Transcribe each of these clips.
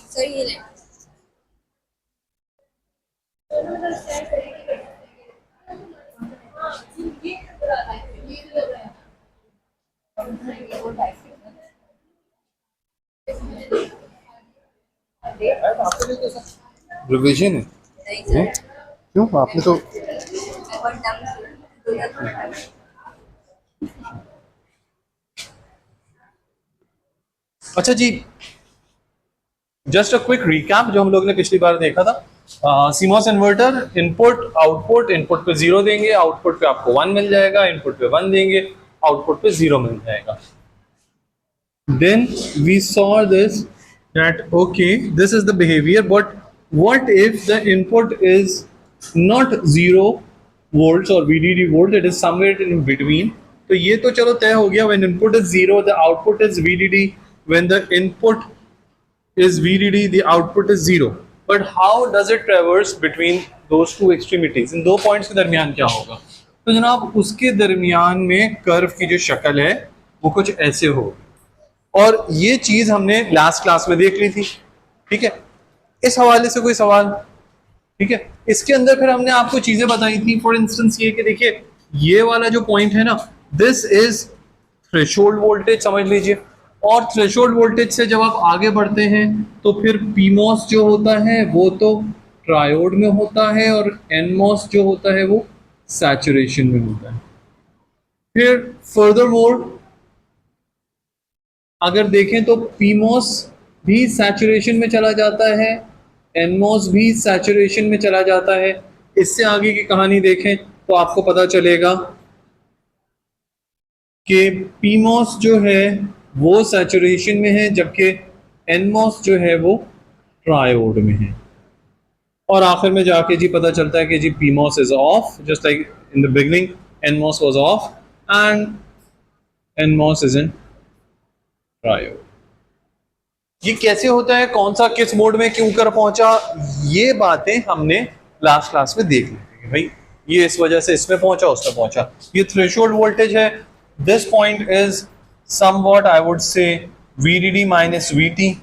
Sir ये ले। Revision है? नहीं सर, क्यों? आपने तो और टाइम अच्छा जी, जस्ट अ क्विक रिकैप जो हम लोग ने पिछली बार देखा था। CMOS inverter, input output, input पे 0 देंगे, आउटपुट पे आपको 1 मिल जाएगा, इनपुट पे 1 देंगे, आउटपुट पे 0 मिल जाएगा। Then we saw this that okay, this is the behavior, but what if the input is not 0 volts or VDD volt, it is somewhere in between? तो ये तो चलो तय हो गया, when input is 0 the output is VDD, when the input is VDD the output is 0, but how does it traverse between those two extremities? इन दो points के दरमियान क्या होगा? तो जनाब उसके दरमियान में कर्व की जो शक्ल है वो कुछ ऐसे होगी, और ये चीज हमने लास्ट क्लास में देख ली थी। ठीक है, इस हवाले से कोई सवाल? ठीक है, इसके अंदर फिर हमने आपको चीजें बताई थी, फॉर इंस्टेंस ये कि देखिए ये वाला जो पॉइंट है ना, दिस इज थ्रेशोल्ड वोल्टेज समझ लीजिए, और थ्रेशोल्ड वोल्टेज से जब आप आगे बढ़ते हैं तो फिर पीमॉस जो होता है वो तो ट्रायोड में होता है, और एनमॉस जो होता है वो सैचुरेशन में होता है। फिर फर्दर मोर अगर देखें तो पीमॉस भी सैचुरेशन में चला जाता है, एनमॉस भी सैचुरेशन में चला जाता है। इससे आगे की कहानी देखें तो आपको पता चलेगा कि पीमॉस जो है वो सैचुरेशन में है, जबकि एनमॉस जो है वो ट्रायोड में है। और आखिर में जाके जी पता चलता है कि जी PMOS is off, just like in the beginning NMOS was off and NMOS is in triode. ये कैसे होता है, कौन सा किस मोड में क्यों कर पहुंचा, ये बातें हमने लास्ट क्लास में देख ली थी। भाई ये इस वजह से इसमें पहुंचा, उसमें पहुंचा। ये थ्रेशोल्ड वोल्टेज है, this point is somewhat I would say VDD minus VT।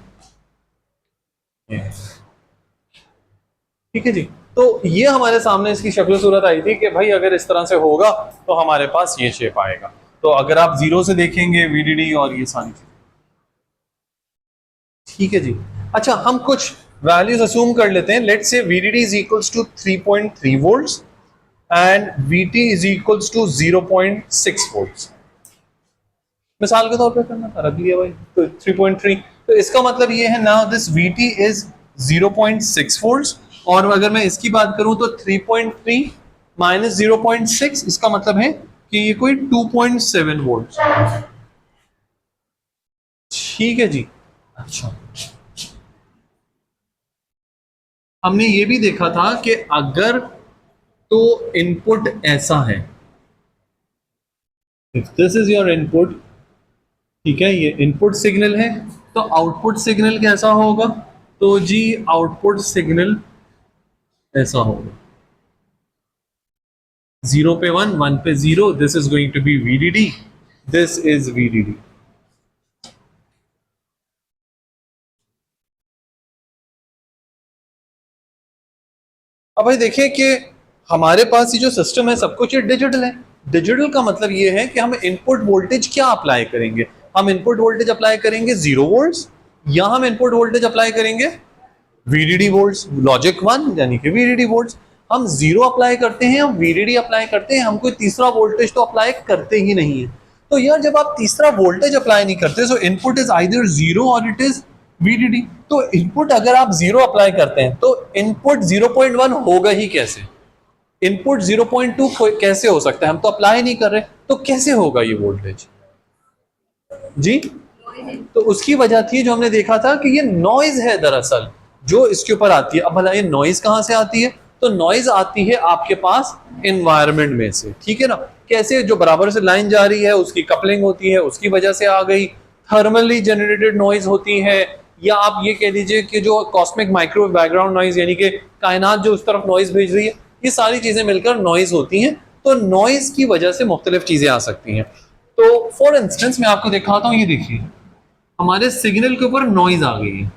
ठीक है जी, तो ये हमारे सामने इसकी शक्ल सूरत आई थी कि भाई अगर इस तरह से होगा तो हमारे पास ये शेप आएगा। तो अगर आप 0 से देखेंगे VDD और ये सारी चीजें, ठीक है जी। अच्छा, हम कुछ वैल्यूज असूम कर लेते हैं। Let's say VDD is equals to 3.3 volts and VT is equals to 0.6 volts. मिसाल के तौर पे करना था, रख लिया भाई, तो 3.3, तो इसका मतलब ये है now this VT is 0.6 volts, और अगर मैं इसकी बात करूं तो 3.3 माइनस 0.6, इसका मतलब है कि ये कोई 2.7 वोल्ट्स। ठीक है जी। अच्छा, हमने ये भी देखा था कि अगर तो इनपुट ऐसा है, if this is your input, ठीक है, ये इनपुट सिग्नल है, तो आउटपुट सिग्नल कैसा होगा? तो जी आउटपुट सिग्नल ऐसा होगा, 0 पे 1, 1 पे 0, this is going to be VDD, this is VDD। अब भाई देखिए कि हमारे पास ये जो सिस्टम है सब कुछ ये डिजिटल है। डिजिटल का मतलब ये है कि हम इनपुट वोल्टेज क्या अप्लाई करेंगे? हम इनपुट वोल्टेज अप्लाई करेंगे 0 वोल्ट्स, या हम इनपुट वोल्टेज अप्लाई करेंगे VDD वोल्ट्स, लॉजिक 1 यानी कि VDD वोल्ट्स। हम 0 अप्लाई करते हैं, हम VDD अप्लाई करते हैं, हम कोई तीसरा वोल्टेज तो अप्लाई करते ही नहीं है। तो यार जब आप तीसरा वोल्टेज अप्लाई नहीं करते, सो इनपुट इज आइदर 0 और इट इज VDD। तो इनपुट अगर आप 0 अप्लाई करते हैं तो इनपुट 0.1 होगा ही कैसे? इनपुट 0.2 कैसे हो सकता है? हम तो अप्लाई नहीं कर रहे, तो कैसे होगा ये वोल्टेज जी? तो उसकी वजह थी जो हमने देखा था कि ये नॉइज है दरअसल जो इसके ऊपर आती है। अब भला ये नॉइज कहां से आती है? तो नॉइज आती है आपके पास एनवायरनमेंट में से, ठीक है ना। कैसे? जो बराबर से लाइन जा रही है उसकी कपलिंग होती है, उसकी वजह से आ गई। थर्मली जनरेटेड नॉइज होती है, या आप ये कह लीजिए कि जो कॉस्मिक माइक्रोवेव बैकग्राउंड नॉइज यानी कि कायनात जो उस तरफ नॉइज भेज रही है, ये सारी चीजें मिलकर नॉइज होती हैं तो नॉइज की वजह से मुख्तलिफ चीजें आ सकती हैं। तो फॉर इंस्टेंस मैं आपको दिखाता हूँ, ये देखिए हमारे सिग्नल के ऊपर नॉइज आ गई है,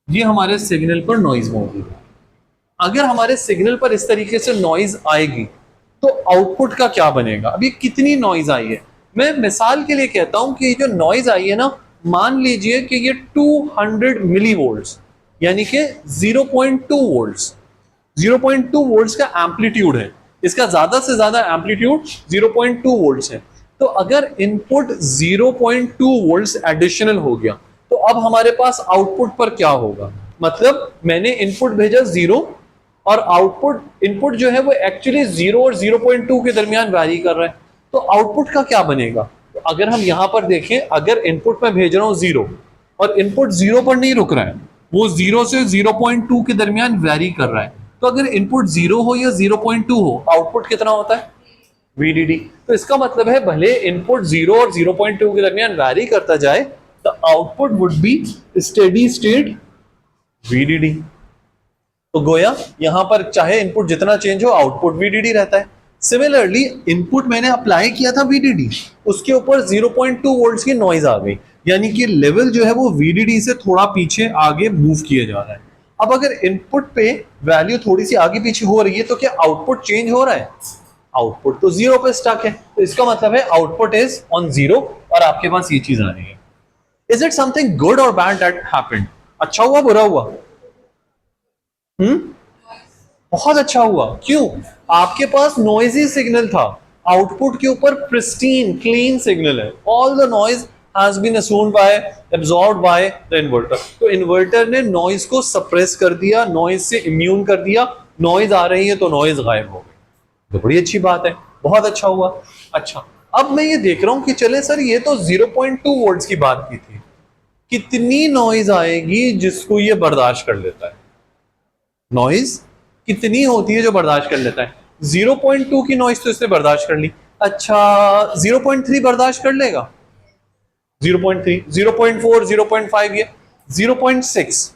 ये हमारे सिग्नल पर नॉइज मौजूद है। अगर हमारे सिग्नल पर इस तरीके से नॉइज आएगी तो आउटपुट का क्या बनेगा? अभी कितनी नॉइज आई है, मैं मिसाल के लिए कहता हूं कि जो नॉइज आई है ना, मान लीजिए कि ये 200 मिली वोल्ट्स यानी कि 0.2 वोल्ट्स 0.2 वोल्ट्स का एम्पलीट्यूड है, इसका ज्यादा से ज्यादा एम्पलीट्यूड 0.2 वोल्ट्स है। तो अगर इनपुट 0.2 वोल्ट्स एडिशनल हो गया तो अब हमारे पास आउटपुट पर क्या होगा? मतलब मैंने इनपुट भेजा 0 और आउटपुट इनपुट जो है वो एक्चुअली 0 और 0.2 के दरमियान वैरी कर रहा है, तो आउटपुट का क्या बनेगा? तो अगर हम यहां पर देखें, अगर इनपुट में भेज रहा हूं 0 और इनपुट 0 पर नहीं रुक रहा है, वो 0 से 0.2 के दरमियान वैरी कर रहा है, तो अगर इनपुट 0 हो या 0.2 हो, आउटपुट कितना होता है? VDD। तो इसका मतलब है भले इनपुट 0 और 0.2 के दरमियान वैरी करता जाए, the output would be steady state VDD। तो गोया यहां पर चाहे इनपुट जितना चेंज हो, आउटपुट VDD रहता है। सिमिलरली इनपुट मैंने अप्लाई किया था VDD, उसके ऊपर 0.2 वोल्ट्स की नॉइज आ गई, यानी कि लेवल जो है वो VDD से थोड़ा पीछे आगे मूव किया जा रहा है। अब अगर इनपुट पे वैल्यू थोड़ी सी आगे पीछे हो रही है तो क्या आउटपुट चेंज हो रहा है? आउटपुट तो 0 पे स्टक है, तो इसका मतलब है आउटपुट इज ऑन 0 और आपके पास ये चीज आ रही है। इज इट समथिंग गुड और बैड दैट हैपेंड? अच्छा हुआ, बुरा हुआ? बहुत अच्छा हुआ। क्यों? आपके पास नॉइजी सिग्नल था, आउटपुट के ऊपर प्रिस्टीन क्लीन सिग्नल है, all the noise has been assumed by absorbed by the inverter। तो इन्वर्टर ने नॉइज को सप्रेस कर दिया, नॉइज से इम्यून कर दिया, नॉइज आ रही है तो नॉइज गायब हो गई। तो बड़ी अच्छी बात है, बहुत अच्छा हुआ। अच्छा, अब मैं ये देख रहा हूं कि चले सर ये तो 0.2 वोल्ट्स की बात की थी, कितनी नॉइज आएगी जिसको ये बर्दाश्त कर लेता है? नॉइज कितनी होती है जो बर्दाश्त कर लेता है? 0.2 की नॉइज तो इसने बर्दाश्त कर ली। अच्छा, 0.3 बर्दाश्त कर लेगा? 0.3, 0.4, 0.5, ये 0.6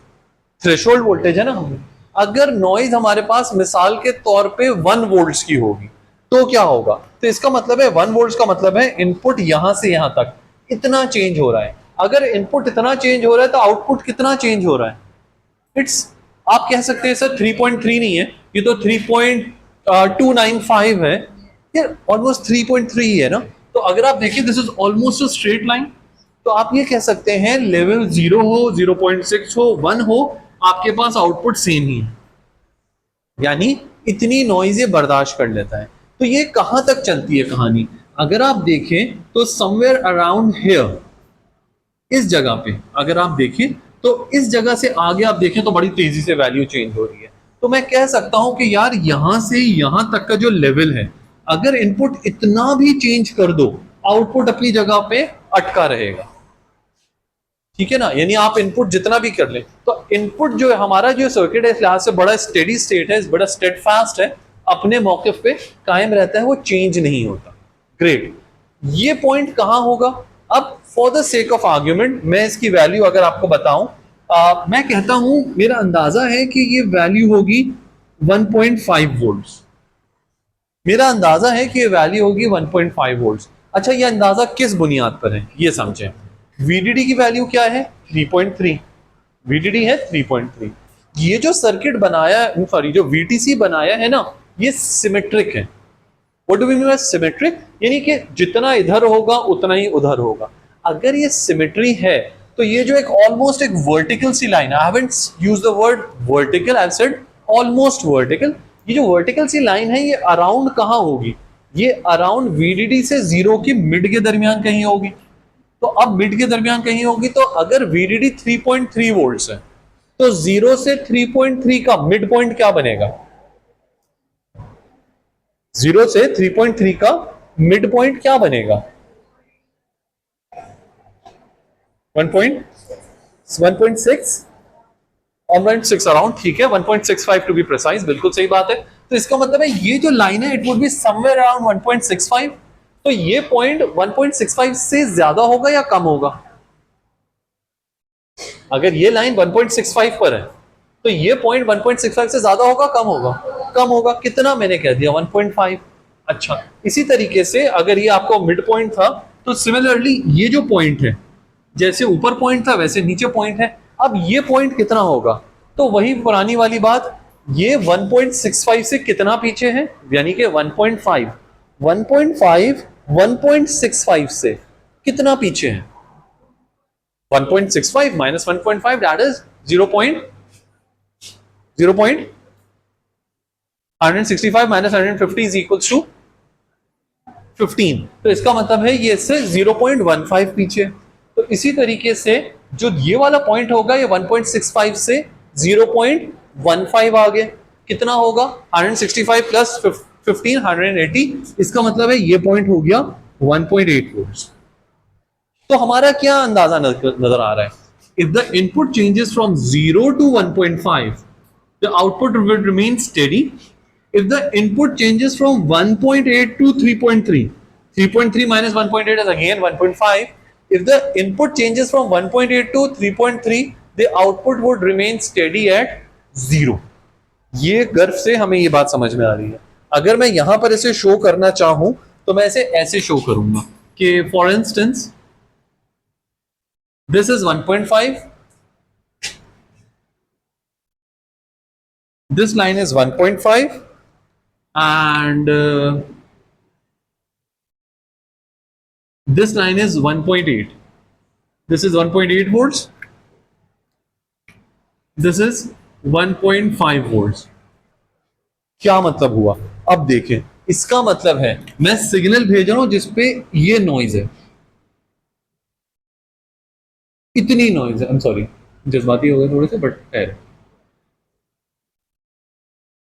थ्रेशोल्ड वोल्टेज है ना। हम अगर नॉइज हमारे पास मिसाल के तौर पे 1 वोल्ट्स की होगी तो क्या होगा? तो इसका मतलब है 1 वोल्ट्स का मतलब है इनपुट यहां से यहां तक इतना चेंज हो रहा है। अगर इनपुट इतना चेंज हो रहा है तो आउटपुट कितना चेंज हो रहा है? इट्स, आप कह सकते हैं सर 3.3 नहीं है, ये तो 3.295 है, यार ऑलमोस्ट 3.3 है ना। तो अगर आप देखिए this is almost a straight line, तो आप ये कह सकते हैं लेवल 0 हो, 0.6 हो, 1 हो, आपके पास आउटपुट सेम ही है, यानी इतनी नॉइज ये बर्दाश्त कर लेता है। तो ये कहां तक चलती है कहानी? अगर आप देखें तो समवेयर अराउंड हियर, इस जगह पे अगर आप देखें तो इस जगह से आगे आप देखें तो बड़ी तेजी से वैल्यू चेंज हो रही है। तो मैं कह सकता हूं कि यार यहां से यहां तक का जो लेवल है, अगर इनपुट इतना भी चेंज कर दो, आउटपुट अपनी जगह पे अटका रहेगा। ठीक है ना, यानी आप इनपुट जितना भी कर लें तो इनपुट जो है हमारा जो सर्किट है इस लिहाज से बड़ा स्टेडी स्टेट है, बड़ा स्टेडफास्ट है, अपने मौकिफ पे कायम रहता है, वो चेंज नहीं होता। ग्रेट, ये पॉइंट कहां होगा? अब for the sake of argument मैं इसकी वैल्यू अगर आपको बताऊं, मैं कहता हूं मेरा अंदाजा है कि ये वैल्यू होगी 1.5 वोल्ट्स। मेरा अंदाजा है कि ये वैल्यू होगी 1.5 वोल्ट्स। अच्छा, ये अंदाजा किस बुनियाद पर है ये समझें। VDD की वैल्यू क्या है? 3.3। VDD है 3.3। ये जो सर्किट बनाया है, सॉरी जो VTC बनाया है ना, ये सिमेट्रिक है। What do we mean by symmetric? यानी कि जितना इधर होगा उतना ही उधर होगा। अगर ये सिमेट्री है तो ये जो एक ऑलमोस्ट एक वर्टिकल सी line, I haven't used the word vertical, I have said almost vertical. ये जो वर्टिकल सी लाइन है ये अराउंड कहां होगी? ये अराउंड VDD से 0 की मिड के दरमियान कहीं होगी। तो अब मिड के दरमियान कहीं होगी, तो अगर VDD 3.3 वोल्ट्स है तो 0 से 3.3 का मिड पॉइंट क्या बनेगा? 0 से 3.3 का मिड पॉइंट क्या बनेगा? 1.6 अराउंड, ठीक है, 1.65 टू बी प्रिसाइज, बिल्कुल सही बात है। तो इसका मतलब है ये जो लाइन है it would be somewhere around 1.65। तो ये पॉइंट 1.65 से ज्यादा होगा या कम होगा? अगर ये लाइन 1.65 पर है तो ये पॉइंट 1.65 से ज्यादा होगा कम होगा? कम होगा। कितना? मैंने कह दिया 1.5। अच्छा, इसी तरीके से अगर ये आपको मिड पॉइंट था तो सिमिलरली ये जो पॉइंट है, जैसे ऊपर पॉइंट था वैसे नीचे पॉइंट है। अब ये पॉइंट कितना होगा, तो वही पुरानी वाली बात, ये 1.65 से कितना पीछे है, यानी कि 1.5 1.65 से कितना पीछे है, 1.65 minus 1.5 that is 165 minus 150 is equals to 15। तो इसका मतलब है ये इससे 0.15 पीछे। तो इसी तरीके से जो ये वाला पॉइंट होगा ये 1.65 से 0.15 आगे कितना होगा, 165 प्लस 15 180। इसका मतलब है ये पॉइंट हो गया 1.8 वोल्ट्स। तो हमारा क्या अंदाजा नजर आ रहा है, if the input changes from 0 to 1.5 the output will remain steady. If the input changes from 1.8 to 3.3, 3.3 minus 1.8 is again 1.5. If the input changes from 1.8 to 3.3, the output would remain steady at 0. ये गर्व से हमें ये बात समझ में आ रही है। अगर मैं यहां पर इसे शो करना चाहूं तो मैं इसे ऐसे शो करूंगा कि for instance this is 1.5, this line is 1.5 and this line is 1.8. This is 1.8 volts, this is 1.5 volts. क्या मतलब हुआ, अब देखें, इसका मतलब है मैं सिग्नल भेज रहा हूं जिसपे ये नॉइज है, इतनी नॉइज है, आई एम सॉरी जज्बाती हो गए थोड़े से, बट है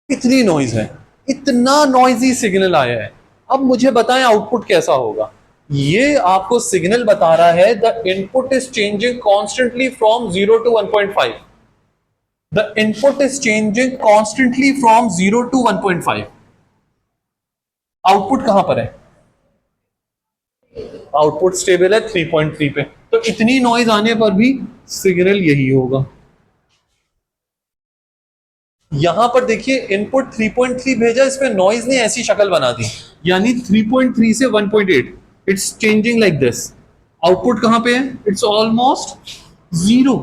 इतनी नॉइज है, इतना नॉइजी सिग्नल आया है। अब मुझे बताएं आउटपुट कैसा होगा। ये आपको सिग्नल बता रहा है the input is changing constantly from 0 to 1.5, the input is changing constantly from 0 to 1.5। Output कहां पर है, आउटपुट स्टेबल है 3.3 पे। तो इतनी नॉइज आने पर भी सिग्नल यही होगा। यहां पर देखिए इनपुट 3.3 भेजा, इसमें नॉइज ने ऐसी शक्ल बना दी, यानी 3.3 से 1.8 it's changing like this. Output कहां पे है, इट्स ऑलमोस्ट 0।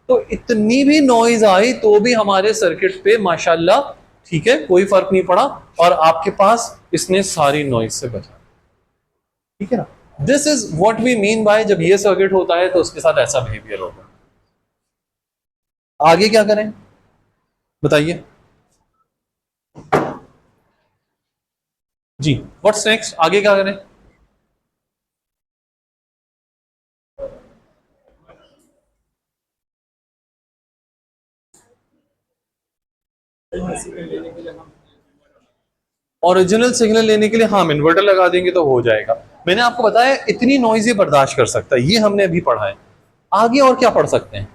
तो इतनी भी नॉइज आई तो भी हमारे सर्किट पे माशाल्लाह ठीक है, कोई फर्क नहीं पड़ा और आपके पास इसने सारी नॉइज से बचा, ठीक है ना। This is what we mean by जब ये सर्किट होता है तो उसके साथ ऐसा बिहेवियर होगा। आगे क्या करें बताइए जी, व्हाट्स नेक्स्ट, आगे क्या करें। ओरिजिनल सिग्नल लेने के लिए हम इन्वर्टर लगा देंगे तो हो जाएगा। मैंने आपको बताया इतनी नॉइज ये बर्दाश्त कर सकता है, ये हमने अभी पढ़ा है। आगे और क्या पढ़ सकते हैं,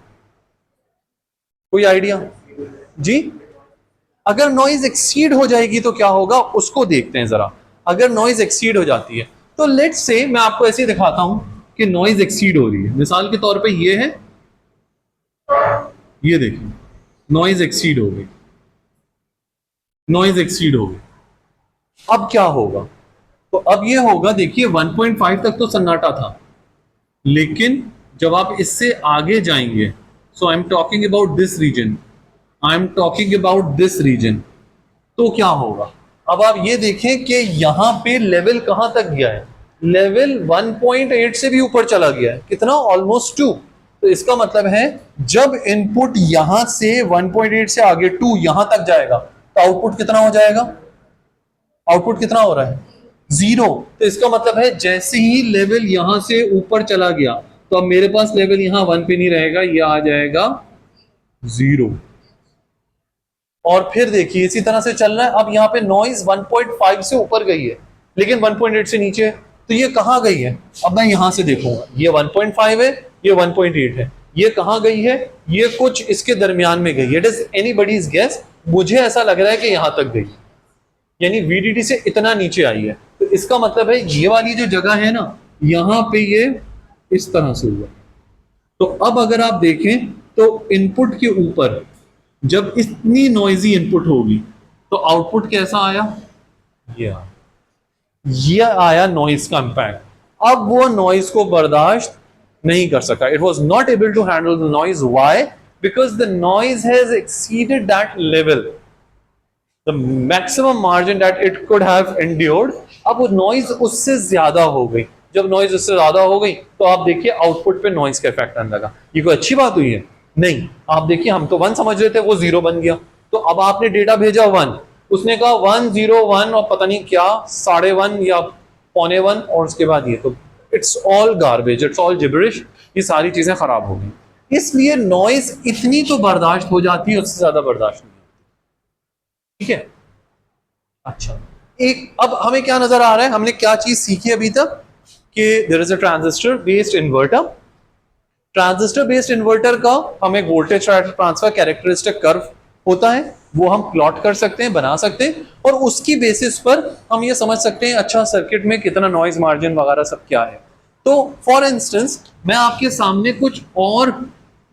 कोई आइडिया जी। अगर नॉइज एक्सीड हो जाएगी तो क्या होगा उसको देखते हैं जरा। अगर नॉइज एक्सीड हो जाती है तो लेट्स से मैं आपको ऐसे दिखाता हूं कि नॉइज एक्सीड हो रही है। मिसाल के तौर पे ये है, ये देखिए नॉइज एक्सीड हो गई, नॉइज एक्सीड हो गई। अब क्या होगा, तो अब ये होगा, देखिए 1.5 तक तो सन्नाटा था, लेकिन जब आप इससे आगे जाएंगे, so I am talking about this region, I am talking about this region, तो क्या होगा। अब आप ये देखें कि यहां पे लेवल कहां तक गया है, लेवल 1.8 से भी ऊपर चला गया है, कितना, ऑलमोस्ट 2। तो इसका मतलब है जब इनपुट यहां से 1.8 से आगे 2 यहां तक जाएगा तो आउटपुट कितना हो जाएगा, आउटपुट कितना हो रहा है, 0। तो इसका मतलब है जैसे ही लेवल यहां से ऊपर चला गया तो अब मेरे पास लेवल यहां 1 पे नहीं रहेगा, ये आ जाएगा 0। और फिर देखिए इसी तरह से चल रहा है। अब यहाँ पे नॉइज 1.5 से ऊपर गई है लेकिन 1.8 से नीचे है, तो ये कहाँ गई है। अब मैं यहां से देखूंगा, ये 1.5 है, ये 1.8 है, ये कहाँ गई है, ये कुछ इसके दरमियान में गई है। इट इज एनीबडीज गेस, मुझे ऐसा लग रहा है कि यहां तक गई, यानी VDD से इतना नीचे आई है। तो इसका मतलब है ये वाली जो जगह है ना, यहां पे ये इस तरह से हुआ। तो अब अगर आप देखें तो इनपुट के ऊपर जब इतनी नॉइजी इनपुट होगी तो आउटपुट कैसा आया, ये आया। ये आया नॉइज का इम्पैक्ट। अब वो नॉइज को बर्दाश्त नहीं कर सका, it was not able to handle the noise. Why? Because the noise has exceeded that level, the maximum margin that it could have endured. अब वो नॉइज उससे ज्यादा हो गई। जब नॉइज उससे ज्यादा हो गई तो आप देखिए आउटपुट पे नॉइज का इफेक्ट आने लगा। ये कोई अच्छी बात हुई है? नहीं। आप देखिए हम तो 1 समझ रहे थे, वो 0 बन गया। तो अब आपने डेटा भेजा 1, उसने कहा 101 और पता नहीं क्या 1.5 या 1.25 और उसके बाद ये, तो it's all garbage, it's all जिबरिश। ये सारी चीजें खराब हो गई। इसलिए नॉइज इतनी तो बर्दाश्त हो जाती है, उससे ज्यादा बर्दाश्त नहीं। ठीक है, अच्छा एक अब हमें क्या नजर आ रहा है, हमने क्या चीज सीखी अभी तक कि there is a transistor based inverter. Transistor based inverter का हमें वोल्टेज ट्रांसफर कैरेक्टरिस्टिक कर्व होता है, वो हम प्लॉट कर सकते हैं, बना सकते हैं, और उसकी बेसिस पर हम ये समझ सकते हैं अच्छा सर्किट में कितना नॉइज मार्जिन वगैरह सब क्या है। तो फॉर इंस्टेंस मैं आपके सामने कुछ और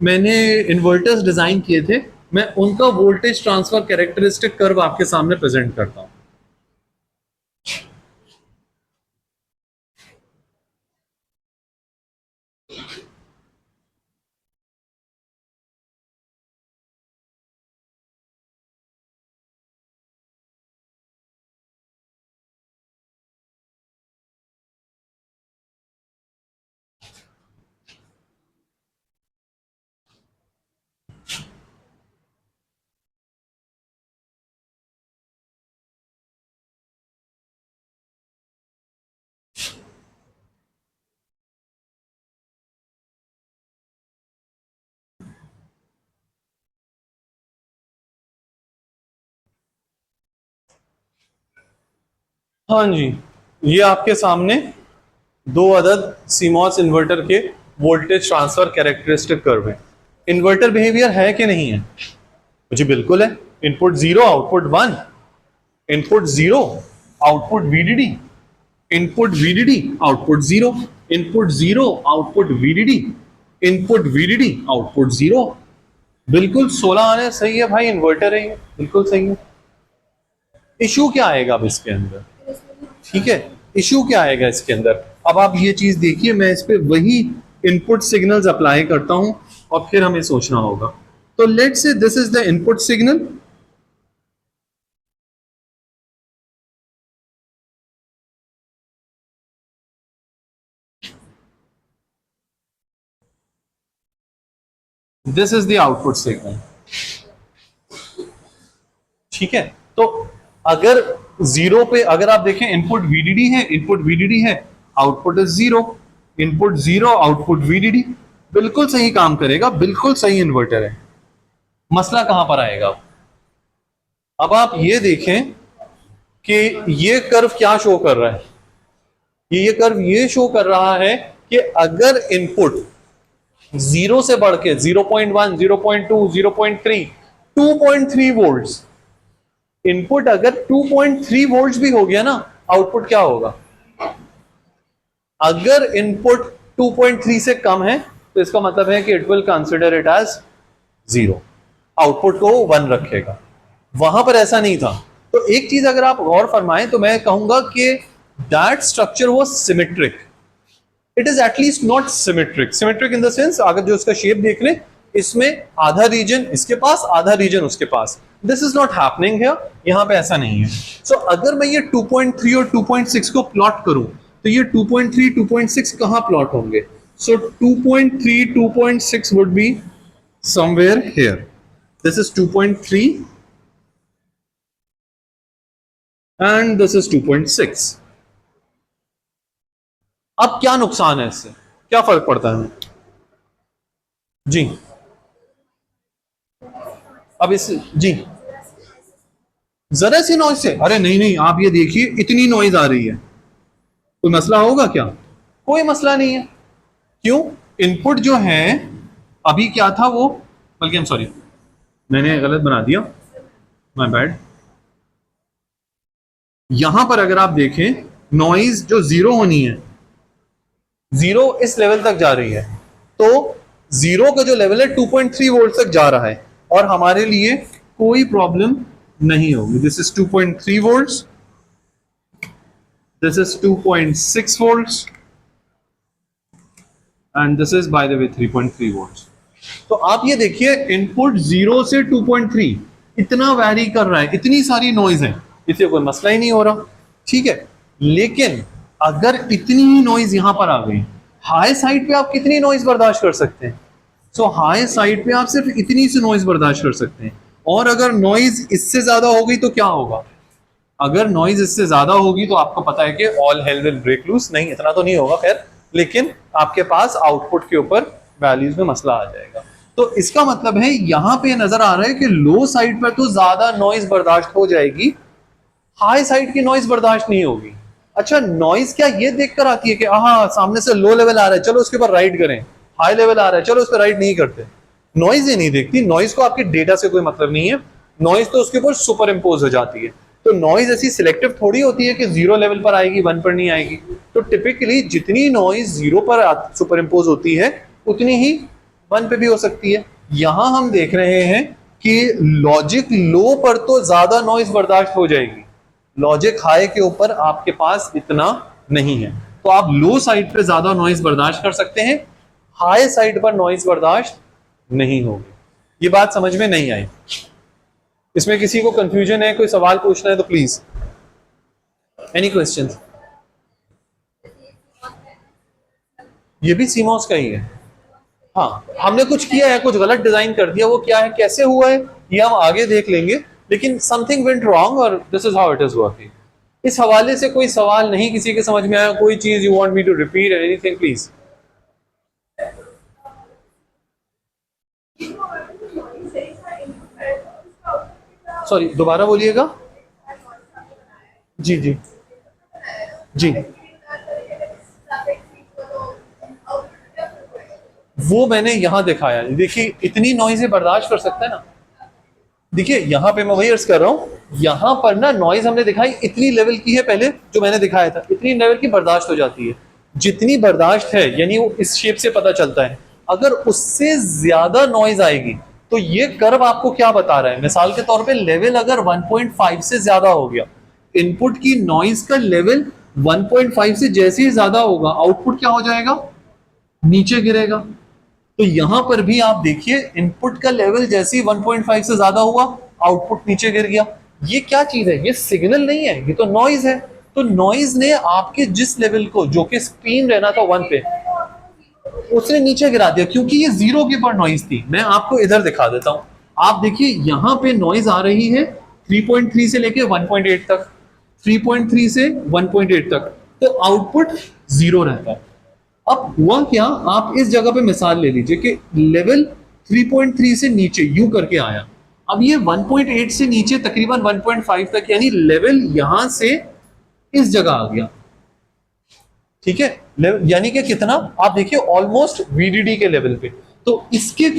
मैंने इन्वर्टर्स डिजाइन किए थे, मैं उनका वोल्टेज ट्रांसफर कैरेक्टरिस्टिक कर्व आपके सामने प्रेजेंट करता हूं। हाँ जी, ये आपके सामने 2 अदद सीमॉस इन्वर्टर के वोल्टेज ट्रांसफर कैरेक्टरिस्टिक कर्व है। इन्वर्टर बिहेवियर है कि नहीं है? जी बिल्कुल है। Input 0 output 1, input 0 output VDD, input VDD output 0, input 0 output VDD, input VDD output 0। बिल्कुल 16 आने सही है भाई, इन्वर्टर है ये, बिल्कुल सही है। इशू क्या आएगा अब इसके अंदर? ठीक है, इशू क्या आएगा इसके अंदर? अब आप ये चीज देखिए, मैं इस पे वही इनपुट सिग्नल्स अप्लाई करता हूं और फिर हमें सोचना होगा। तो let's say this is the input signal, this is the output signal. ठीक है, तो अगर 0 पे अगर आप देखें इनपुट VDD है, इनपुट VDD है, output is 0, input 0 output VDD, बिल्कुल सही काम करेगा, बिल्कुल सही इन्वर्टर है। मसला कहां पर आएगा? अब आप ये देखें कि ये कर्व क्या शो कर रहा है। ये कर्व ये शो कर रहा है कि अगर इनपुट 0 से बढ़ के 0.1, 0.2, 0.3, 2.3 वोल्ट्स, इनपुट अगर 2.3 वोल्ट्स भी हो गया ना, आउटपुट क्या होगा? अगर इनपुट 2.3 से कम है तो इसका मतलब है कि it will consider it as 0, output को 1 रखेगा। वहां पर ऐसा नहीं था। तो एक चीज अगर आप गौर फरमाएं तो मैं कहूंगा कि that structure was symmetric. It is at least not symmetric. Symmetric in the sense, अगर जो इसका शेप देख लें, इसमें आधा रीजन इसके पास, आधा रीजन उसके पास। This is not happening here, यहां पे ऐसा नहीं है। सो अगर मैं ये 2.3 और 2.6 को प्लॉट करूं तो ये 2.3, 2.6 कहां प्लॉट होंगे? सो 2.3, 2.6 would be somewhere here. This is 2.3 and this is 2.6। अब क्या नुकसान है इससे, क्या फर्क पड़ता है? जी अब इस जी जरा सी नॉइज से, अरे नहीं नहीं आप ये देखिए इतनी नॉइज आ रही है, कोई मसला होगा क्या? कोई मसला नहीं है। क्यों? इनपुट जो है अभी क्या था वो, बल्कि सॉरी मैंने गलत बना दिया, माय बैड। यहां पर अगर आप देखें नॉइज जो 0 होनी है, 0 इस लेवल तक जा रही है, तो 0 का जो लेवल है 2.3 वोल्ट तक जा रहा है और हमारे लिए कोई प्रॉब्लम नहीं होगी। This is 2.3 volts, this is 2.6 volts and this is by the way 3.3 volts. तो आप ये देखिए इनपुट 0 से 2.3 इतना वैरी कर रहा है, इतनी सारी नॉइज है, इससे कोई मसला ही नहीं हो रहा, ठीक है। लेकिन अगर इतनी ही नॉइज यहां पर आ गई, हाई साइड पे आप कितनी नॉइज बर्दाश्त कर सकते हैं? सो हाई साइड पे आप सिर्फ इतनी सी नॉइज बर्दाश्त कर सकते हैं, और अगर नॉइज इससे ज्यादा हो गई तो क्या होगा? अगर नॉइज इससे ज्यादा होगी तो आपको पता है कि all hell will break loose. नहीं, इतना तो नहीं होगा खैर, लेकिन आपके पास आउटपुट के ऊपर वैल्यूज में मसला आ जाएगा। तो इसका मतलब है यहां पे नजर आ रहा है कि लो साइड पर तो ज्यादा नॉइज बर्दाश्त हो जाएगी, हाई साइड की नॉइज बर्दाश्त नहीं होगी। अच्छा, नॉइज क्या ये देखकर आती है कि हाँ सामने से लो लेवल आ रहा है चलो उसके ऊपर राइड करें, हाई लेवल आ रहा है चलो उस पर राइड नहीं करते? नॉइज ये नहीं देखती, नॉइज को आपके डेटा से कोई मतलब नहीं है, नॉइज तो उसके ऊपर सुपर इम्पोज हो जाती है। तो नॉइज ऐसी सिलेक्टिव थोड़ी होती है कि 0 लेवल पर आएगी 1 पर नहीं आएगी। तो टिपिकली जितनी नॉइज 0 पर सुपर इम्पोज होती है उतनी ही 1 पे भी हो सकती है। यहां हम देख रहे हैं कि लॉजिक लो पर तो ज्यादा नॉइज बर्दाश्त हो जाएगी, लॉजिक हाई के ऊपर आपके पास इतना नहीं है। तो आप लो साइड पे ज्यादा नॉइज बर्दाश्त कर सकते हैं, हाई साइड पर नॉइज बर्दाश्त नहीं होगी। ये बात समझ में नहीं आई? इसमें किसी को कंफ्यूजन है, कोई सवाल पूछना है तो प्लीज, एनी क्वेश्चंस? ये भी सीमॉस का ही है। हाँ, हमने कुछ किया है, कुछ गलत डिजाइन कर दिया, वो क्या है, कैसे हुआ है ये हम आगे देख लेंगे, लेकिन समथिंग वेंट रॉन्ग और this is how it is working. इस हवाले से कोई सवाल नहीं किसी के समझ में आया? कोई चीज you want me to repeat anything please? Sorry, दोबारा बोलिएगा। जी जी जी, वो मैंने यहां दिखाया। देखिए इतनी नॉइज बर्दाश्त कर सकता है ना। देखिए यहां पे मैं वही अर्ज कर रहा हूं, यहां पर ना नॉइज हमने दिखाई इतनी लेवल की है, पहले जो मैंने दिखाया था इतनी लेवल की बर्दाश्त हो जाती है। जितनी बर्दाश्त है यानी वो इस शेप से पता चलता है, अगर उससे ज्यादा नॉइज आएगी तो ये कर्व आपको क्या बता रहा है? मिसाल के तौर पे लेवल अगर 1.5 से ज्यादा हो गया, इनपुट की नॉइज का लेवल 1.5 से जैसे ही ज्यादा होगा आउटपुट क्या हो जाएगा? नीचे गिरेगा। तो यहां पर भी आप देखिए इनपुट का लेवल जैसे ही 1.5 से ज्यादा हुआ आउटपुट नीचे गिर गया। ये क्या चीज है? ये सिग्नल नहीं है, ये तो नॉइज है। तो नॉइज ने आपके जिस लेवल को, जो कि स्क्रीन रहना था 1 पे, उसने नीचे गिरा दिया, क्योंकि ये 0 के पर नॉइज थी। मैं आपको इधर दिखा देता हूं, आप देखिए यहां पे नॉइज आ रही है 3.3 से लेके 1.8 तक, 3.3 से 1.8 तक, तो आउटपुट 0 रहता है। अब हुआ क्या, आप इस जगह पे मिसाल ले लीजिए कि लेवल 3.3 से नीचे यू करके आया, अब ये 1.8 से नीचे तकरीबन 1.5 तक, यानी लेवल यहां से इस जगह आ गया, ठीक है। यानी कि कितना, आप देखिए ऑलमोस्ट वीडीडी के लेवल पे। तो इसके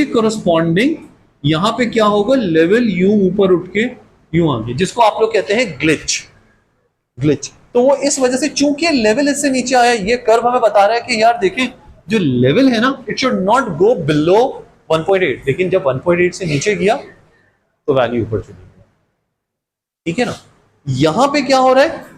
कोरस्पॉन्डिंग यहां पे क्या होगा, लेवल यू ऊपर उठ के यूं आ गया, जिसको आप लोग कहते हैं ग्लिच। तो वो इस वजह से, चूंकि लेवल इससे नीचे आया, ये कर्व हमें बता रहा है कि यार देखें जो लेवल है ना, it should not go below 1.8, लेकिन जब 1.8 से नीचे गया तो वैल्यू ऊपर चली गई, ठीक है ना। यहां पे क्या हो रहा है,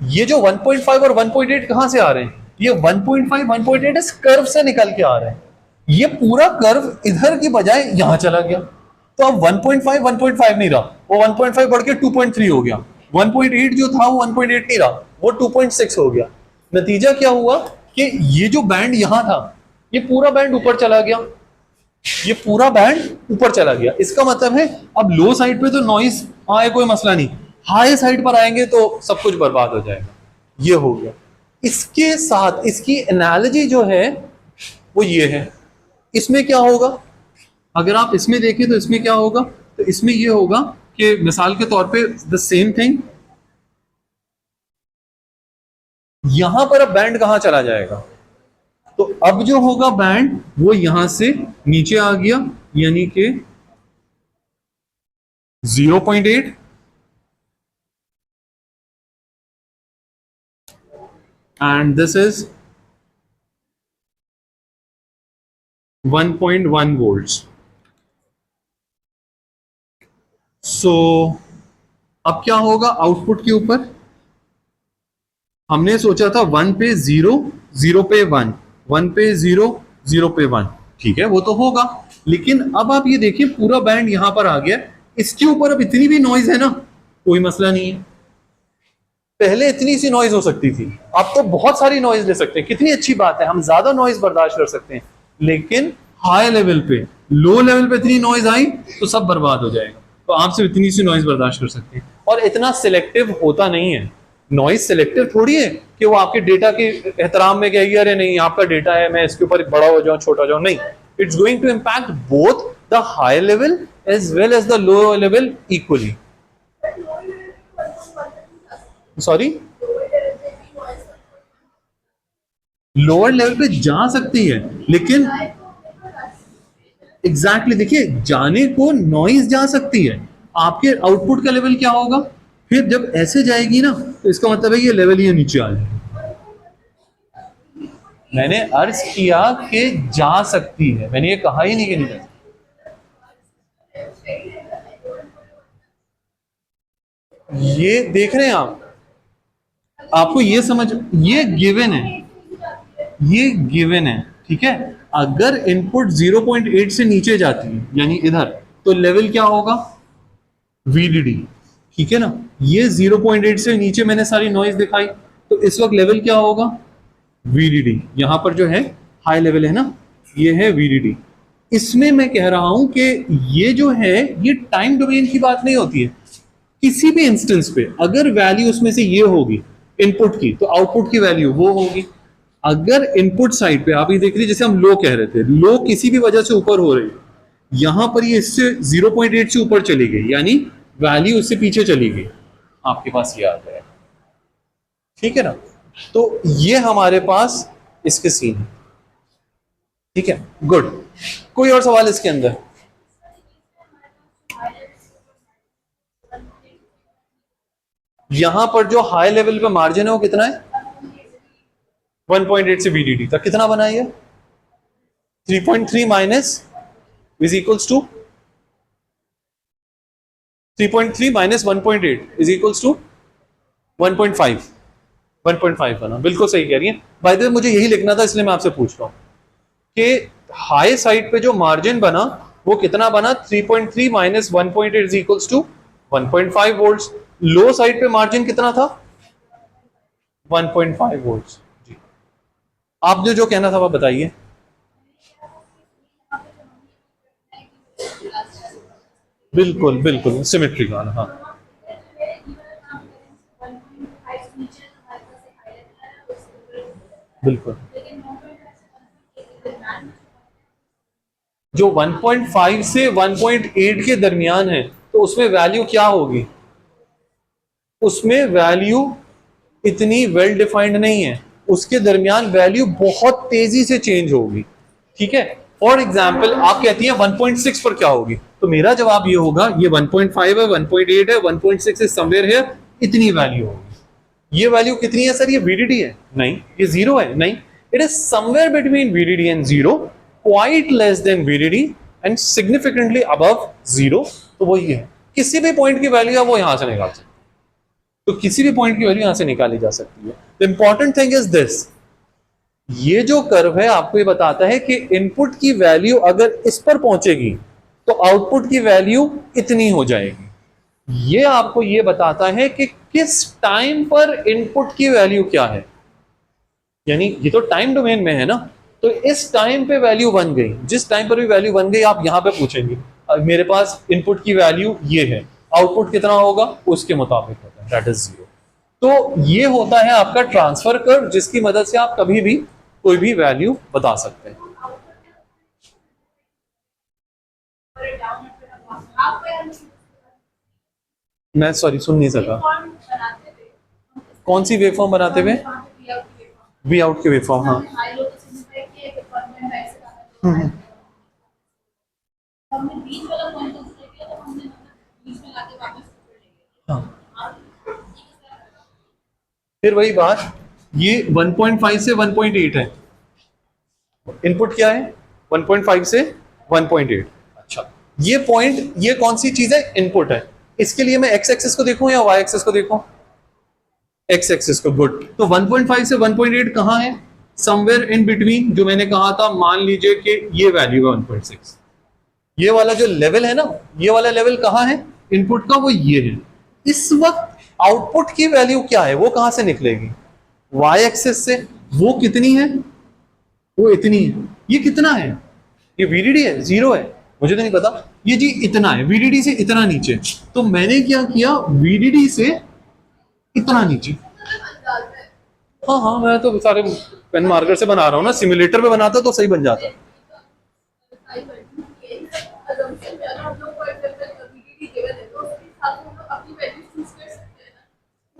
ये जो 1.5 और 1.8 कहां से आ रहे हैं? ये 1.5 1.8 इस कर्व से निकल के आ रहे हैं। ये पूरा कर्व इधर की बजाय यहां चला गया, तो अब 1.5 1.5 नहीं रहा, वो 1.5 बढ़ के 2.3 हो गया। 1.8 जो था वो 1.8 नहीं रहा, वो 2.6 हो गया। नतीजा क्या हुआ कि ये जो बैंड यहां था, ये पूरा बैंड ऊपर चला गया, ये पूरा बैंड ऊपर चला गया। इसका मतलब है अब लो साइड पे तो नॉइस आए कोई मसला नहीं, हाई साइड पर आएंगे तो सब कुछ बर्बाद हो जाएगा। ये हो गया। इसके साथ इसकी एनालॉजी जो है वो ये है, इसमें क्या होगा, अगर आप इसमें देखें तो इसमें क्या होगा, तो इसमें ये होगा कि मिसाल के तौर पे द सेम थिंग, यहां पर अब बैंड कहां चला जाएगा, तो अब जो होगा बैंड वो यहां से नीचे आ गया, यानी कि 0.8 and this is 1.1 volts. So 1.1 volts अब क्या होगा आउटपुट के ऊपर? हमने सोचा था 1 पे 0, 0 पे 1, 1 पे 0, 0 पे 1, ठीक है वो तो होगा। लेकिन अब आप ये देखिए पूरा बैंड यहां पर आ गया, इसके ऊपर अब इतनी भी नॉइज है ना, कोई मसला नहीं है। पहले इतनी सी नॉइज हो सकती थी, अब तो बहुत सारी नॉइज ले सकते हैं। कितनी अच्छी बात है, हम ज्यादा नॉइज बर्दाश्त कर सकते हैं। लेकिन हाई लेवल पे, लो लेवल पे इतनी नॉइज आई तो सब बर्बाद हो जाएगा। तो आप सिर्फ इतनी सी नॉइज बर्दाश्त कर सकते हैं। और इतना सिलेक्टिव होता नहीं है, नॉइज सिलेक्टिव थोड़ी है कि वो आपके डेटा के एहतराम में कहेगी अरे नहीं आपका डेटा है मैं इसके ऊपर बड़ा हो जाऊं छोटा हो जाऊं, नहीं। It's going to impact both the high level as well as the low level equally. Sorry, lower level पे जा सकती है लेकिन एग्जैक्टली देखिए जाने को नॉइज जा सकती है। आपके आउटपुट का लेवल क्या होगा फिर जब ऐसे जाएगी ना, तो इसका मतलब है ये लेवल ही नीचे आ जाएगा। मैंने अर्ज किया कि जा सकती है, मैंने ये कहा ही नहीं कि नहीं जा सकती। ये देख रहे हैं आप, आपको ये समझ, ये गिवन है, ये गिवन है, ठीक है। अगर इनपुट 0.8 से नीचे जाती है यानी इधर, तो लेवल क्या होगा? VDD, ठीक है ना। ये 0.8 से नीचे मैंने सारी नॉइज दिखाई, तो इस वक्त लेवल क्या होगा? VDD। यहां पर जो है हाई लेवल है ना, ये है VDD। इसमें मैं कह रहा हूं कि ये जो है ये टाइम डोमेन की बात नहीं होती है। किसी भी इंस्टेंस पे अगर वैल्यू उसमें से ये होगी इनपुट की, तो आउटपुट की वैल्यू वो होगी। अगर इनपुट साइड पे आप ये देख रहे, जैसे हम लो कह रहे थे, लो किसी भी वजह से ऊपर हो रही है, यहां पर ये इससे 0.8 से ऊपर चली गई यानी वैल्यू उससे पीछे चली गई, आपके पास ये आ गया, ठीक है ना। तो ये हमारे पास इसके सीन है, ठीक है, गुड। कोई और सवाल इसके अंदर? यहां पर जो हाई लेवल पे मार्जिन है वो कितना है? 1.8 से VDD तक कितना बना है? 3.3 minus is equals to 3.3 minus 1.8 is equals to 1.5। 1.5 बना, बिल्कुल सही कह रही है। बाय द वे मुझे यही लिखना था इसलिए मैं आपसे पूछ रहा हूं कि हाई साइड पे जो मार्जिन बना वो कितना बना? 3.3 minus 1.8 is equals to 1.5 volts. Low side पे मार्जिन कितना था? 1.5 वोल्ट्स। जी, आपने जो कहना था वो बताइए। बिल्कुल बिल्कुल सिमेट्रिकल, हाँ बिल्कुल। जो 1.5 से 1.8 के दरमियान है तो उसमें वैल्यू क्या होगी? उसमें वैल्यू इतनी वेल डिफाइंड नहीं है, उसके दरमियान वैल्यू बहुत तेजी से चेंज होगी, ठीक है। फॉर एग्जाम्पल आप कहती हैं 1.6 पर क्या होगी, तो मेरा जवाब ये होगा ये 1.5 है, 1.8 है, 1.6 इज समवेयर हियर, इतनी वैल्यू होगी। ये वैल्यू कितनी है सर? ये VDD है? नहीं। ये 0 है? नहीं। It is somewhere between VDD and 0, quite less than VDD and significantly above 0। तो वो ये है, किसी भी पॉइंट की वैल्यू है वो यहां से निकाल सकते, तो किसी भी पॉइंट की वैल्यू यहां से निकाली जा सकती है। The important thing is this, ये जो कर्व है आपको ये बताता है कि इनपुट की वैल्यू अगर इस पर पहुंचेगी तो आउटपुट की वैल्यू इतनी हो जाएगी। ये आपको ये बताता है कि किस टाइम पर इनपुट की वैल्यू क्या है, यानी ये तो टाइम डोमेन में है ना, तो इस टाइम पे वैल्यू बन गई, जिस टाइम पर भी वैल्यू बन गई आप यहां पे पूछेंगे मेरे पास इनपुट की वैल्यू ये है, आउटपुट कितना होगा उसके मुताबिक होता है, दैट इज 0। तो ये होता है आपका ट्रांसफर कर्व, जिसकी मदद से आप कभी भी कोई भी वैल्यू बता सकते हैं। मैं सॉरी सुन नहीं सका। कौन सी वेवफॉर्म बनाते हुए? वी आउट के वेवफॉर्म, हाँ। हाँ। फिर वही बात, ये 1.5 से 1.8 है, इनपुट क्या है? 1.5 से 1.8। अच्छा, ये पॉइंट, ये कौन सी चीज है? इनपुट है। इसके लिए मैं एक्स एक्सिस को देखूं या वाई एक्सिस को देखूं? एक्स एक्सिस को, गुड। तो 1.5 से 1.8 कहां है? समवेयर इन बिटवीन, जो मैंने कहा था, मान लीजिए कि ये वैल्यू है 1.6, ये वाला जो लेवल है ना, ये वाला लेवल कहां है इनपुट का? वो ये है। इस वक्त आउटपुट की वैल्यू क्या है, वो कहां से निकलेगी? वाई एक्सिस से। वो कितनी है? वो इतनी है। ये कितना है? ये वीडीडी है, 0 है, मुझे तो नहीं पता। ये जी इतना है, वीडीडी से इतना नीचे। तो मैंने क्या किया, वीडीडी से इतना नीचे। हाँ हाँ, मैं तो सारे पेन मार्कर से बना रहा हूँ ना, सिमुलेटर पे बनाता तो सही बन जाता।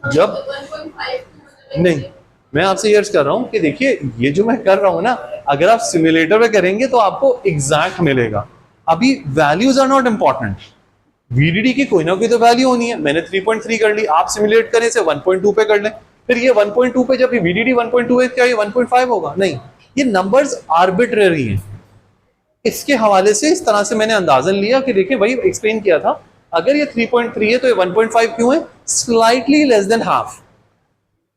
जब नहीं, मैं आपसे ये अर्ज कर रहा हूं कि देखिए, ये जो मैं कर रहा हूं ना, अगर आप सिमुलेटर पे करेंगे तो आपको एग्जैक्ट मिलेगा। अभी values are not important, VDD की कोई ना कोई तो वैल्यू होनी है। मैंने 3.3 कर ली, आप सिमुलेट करें से 1.2 पे कर लें, फिर ये 1.2 पे जब वीडीडी 1.2 है, क्या ये 1.5 होगा? नहीं, ये नंबर्स आर्बिट्रेरी हैं। इसके हवाले से इस तरह से मैंने अंदाजन लिया कि देखिए भाई, एक्सप्लेन किया था, अगर ये 3.3 है तो ये 1.5 क्यों है? Slightly less than half.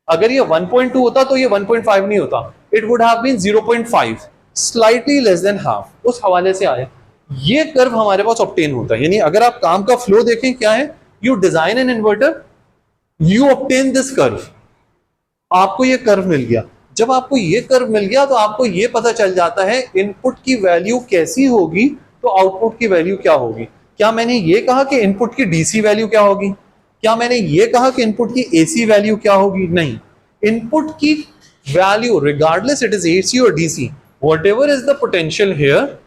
अगर ये 1.2 होता तो ये 1.5 नहीं होता, it would have been 0.5, slightly less than half. उस हवाले से आया ये कर्व हमारे पास ऑब्टेन होता है। यानी अगर आप काम का फ्लो देखें, क्या है, you design N inverter, you obtain this curve, आपको ये कर्व मिल गया। जब आपको ये कर्व मिल गया तो आपको ये पता चल जाता है इनपुट की वैल्यू कैसी होगी तो आउटपुट की वैल्यू क्या होगी। क्या मैंने ये कहा कि इनपुट की डीसी वैल्यू क्या होगी? क्या मैंने ये कहा कि इनपुट की एसी वैल्यू क्या होगी? नहीं, इनपुट की value regardless it is AC और DC, whatever is the potential here,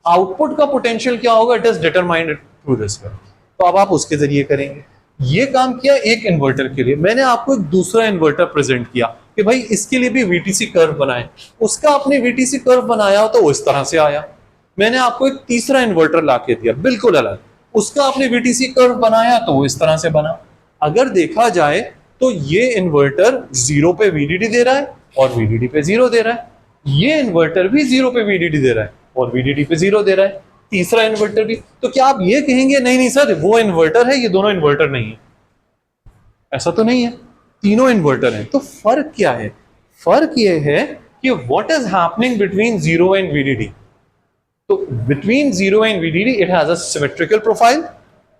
output का पोटेंशियल क्या होगा, it is determined through this curve. तो अब आप उसके जरिए करेंगे। ये काम किया एक इन्वर्टर के लिए। मैंने आपको एक दूसरा इन्वर्टर प्रेजेंट किया कि भाई इसके लिए भी वीटीसी कर्व बनाए। उसका आपने वीटीसी कर्व बनाया तो वो इस तरह से आया। मैंने आपको एक तीसरा इन्वर्टर लाके दिया बिल्कुल अलग, उसका आपने वीटीसी कर्व बनाया तो वो इस तरह से बना। अगर देखा जाए तो ये इन्वर्टर 0 पे वीडीडी दे रहा है और वीडीडी पे 0 दे रहा है, ये इन्वर्टर भी 0 पे वीडीडी दे रहा है और वीडीडी पे 0 दे रहा है, तीसरा इन्वर्टर भी। तो क्या आप ये कहेंगे नहीं नहीं सर वो इन्वर्टर है, ये दोनों इन्वर्टर नहीं है? ऐसा तो नहीं है, तीनों इन्वर्टर हैं। तो फर्क क्या है? फर्क ये है कि what is happening between 0 and VDD. तो between 0 and VDD it has a symmetrical profile,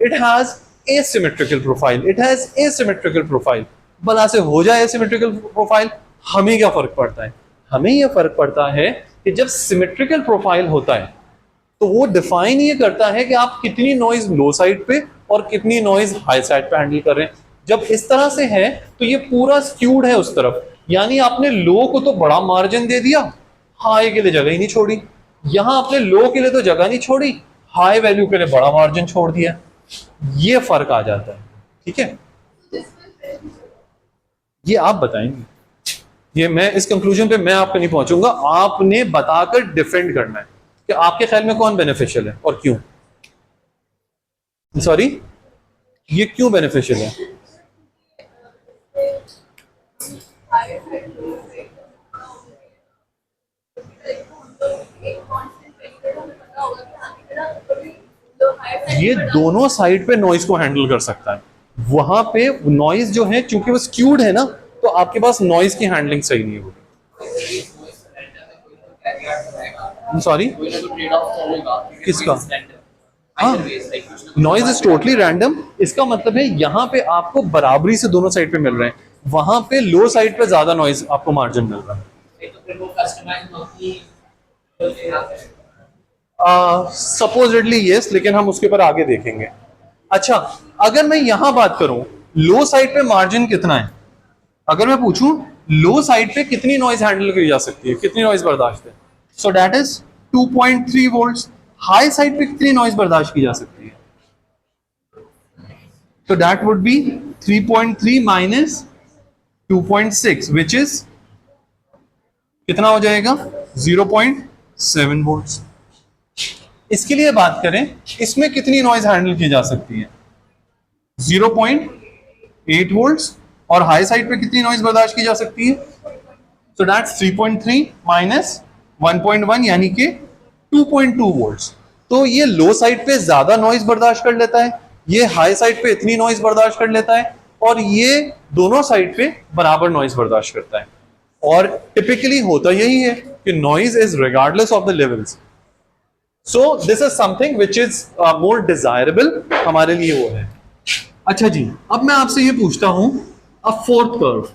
it has asymmetrical profile, it has asymmetrical profile। भला से हो जाए asymmetrical profile, हमें क्या फर्क पड़ता है? हमें यह फर्क पड़ता है कि जब सिमेट्रिकल प्रोफाइल होता है तो वो डिफाइन ये करता है कि आप कितनी नॉइज लो साइड पे और कितनी नॉइज हाई साइड पे हैंडल कर रहे हैं। जब इस तरह से है तो ये पूरा स्क्यूड है उस तरफ, यानी आपने लो को तो बड़ा मार्जिन दे दिया, हाई के लिए जगह ही नहीं छोड़ी। यहां आपने लो के लिए तो जगह नहीं छोड़ी, हाई वैल्यू के लिए बड़ा मार्जिन छोड़ दिया। ये फर्क आ जाता है, ठीक है? ये आप बताएंगे, ये मैं इस कंक्लूजन पे मैं आपको नहीं पहुंचूंगा, आपने बताकर डिफेंड करना है कि आपके ख्याल में कौन बेनिफिशियल है और क्यों। सॉरी, ये क्यों बेनिफिशियल है? ये दोनों साइड पे नॉइज को हैंडल कर सकता है। वहां पे नॉइज जो है चूंकि वो स्क्यूड है ना, तो आपके पास नॉइज की हैंडलिंग सही नहीं होगी। सॉरी, किसका? हाँ, नॉइज इज टोटली रैंडम। इसका मतलब है यहाँ पे आपको बराबरी से दोनों साइड पे मिल रहे हैं, वहां पे लो साइड पे ज्यादा नॉइज आपको मार्जिन मिल रहा है। सपोजिटली यस, लेकिन हम उसके ऊपर आगे देखेंगे। अच्छा, अगर मैं यहां बात करूं लो साइड पे मार्जिन कितना है, अगर मैं पूछूं लो साइड पे कितनी नॉइज हैंडल की जा सकती है, कितनी नॉइज बर्दाश्त है, so that is 2.3 volts. High side पे कितनी नॉइज बर्दाश्त की जा सकती है, तो that would be 3.3 minus 2.6 which is कितना हो जाएगा, 0.7 वोल्ट्स। इसके लिए बात करें, इसमें कितनी नॉइज हैंडल की जा सकती है, 0.8 वोल्ट्स, और हाई साइड पे कितनी नॉइज बर्दाश्त की जा सकती है, सो दैट्स 3.3 माइनस 1.1 यानी कि 2.2 वोल्ट्स। तो ये लो साइड पे ज्यादा नॉइज बर्दाश्त कर लेता है, ये हाई साइड पे इतनी नॉइज बर्दाश्त कर लेता है और ये दोनों साइड पे बराबर नॉइज बर्दाश्त करता है। और टिपिकली होता यही है कि noise is regardless of the levels. So this is something which is more desirable, हमारे लिए वो है। अच्छा जी, अब मैं आपसे ये पूछता हूं, अ fourth curve,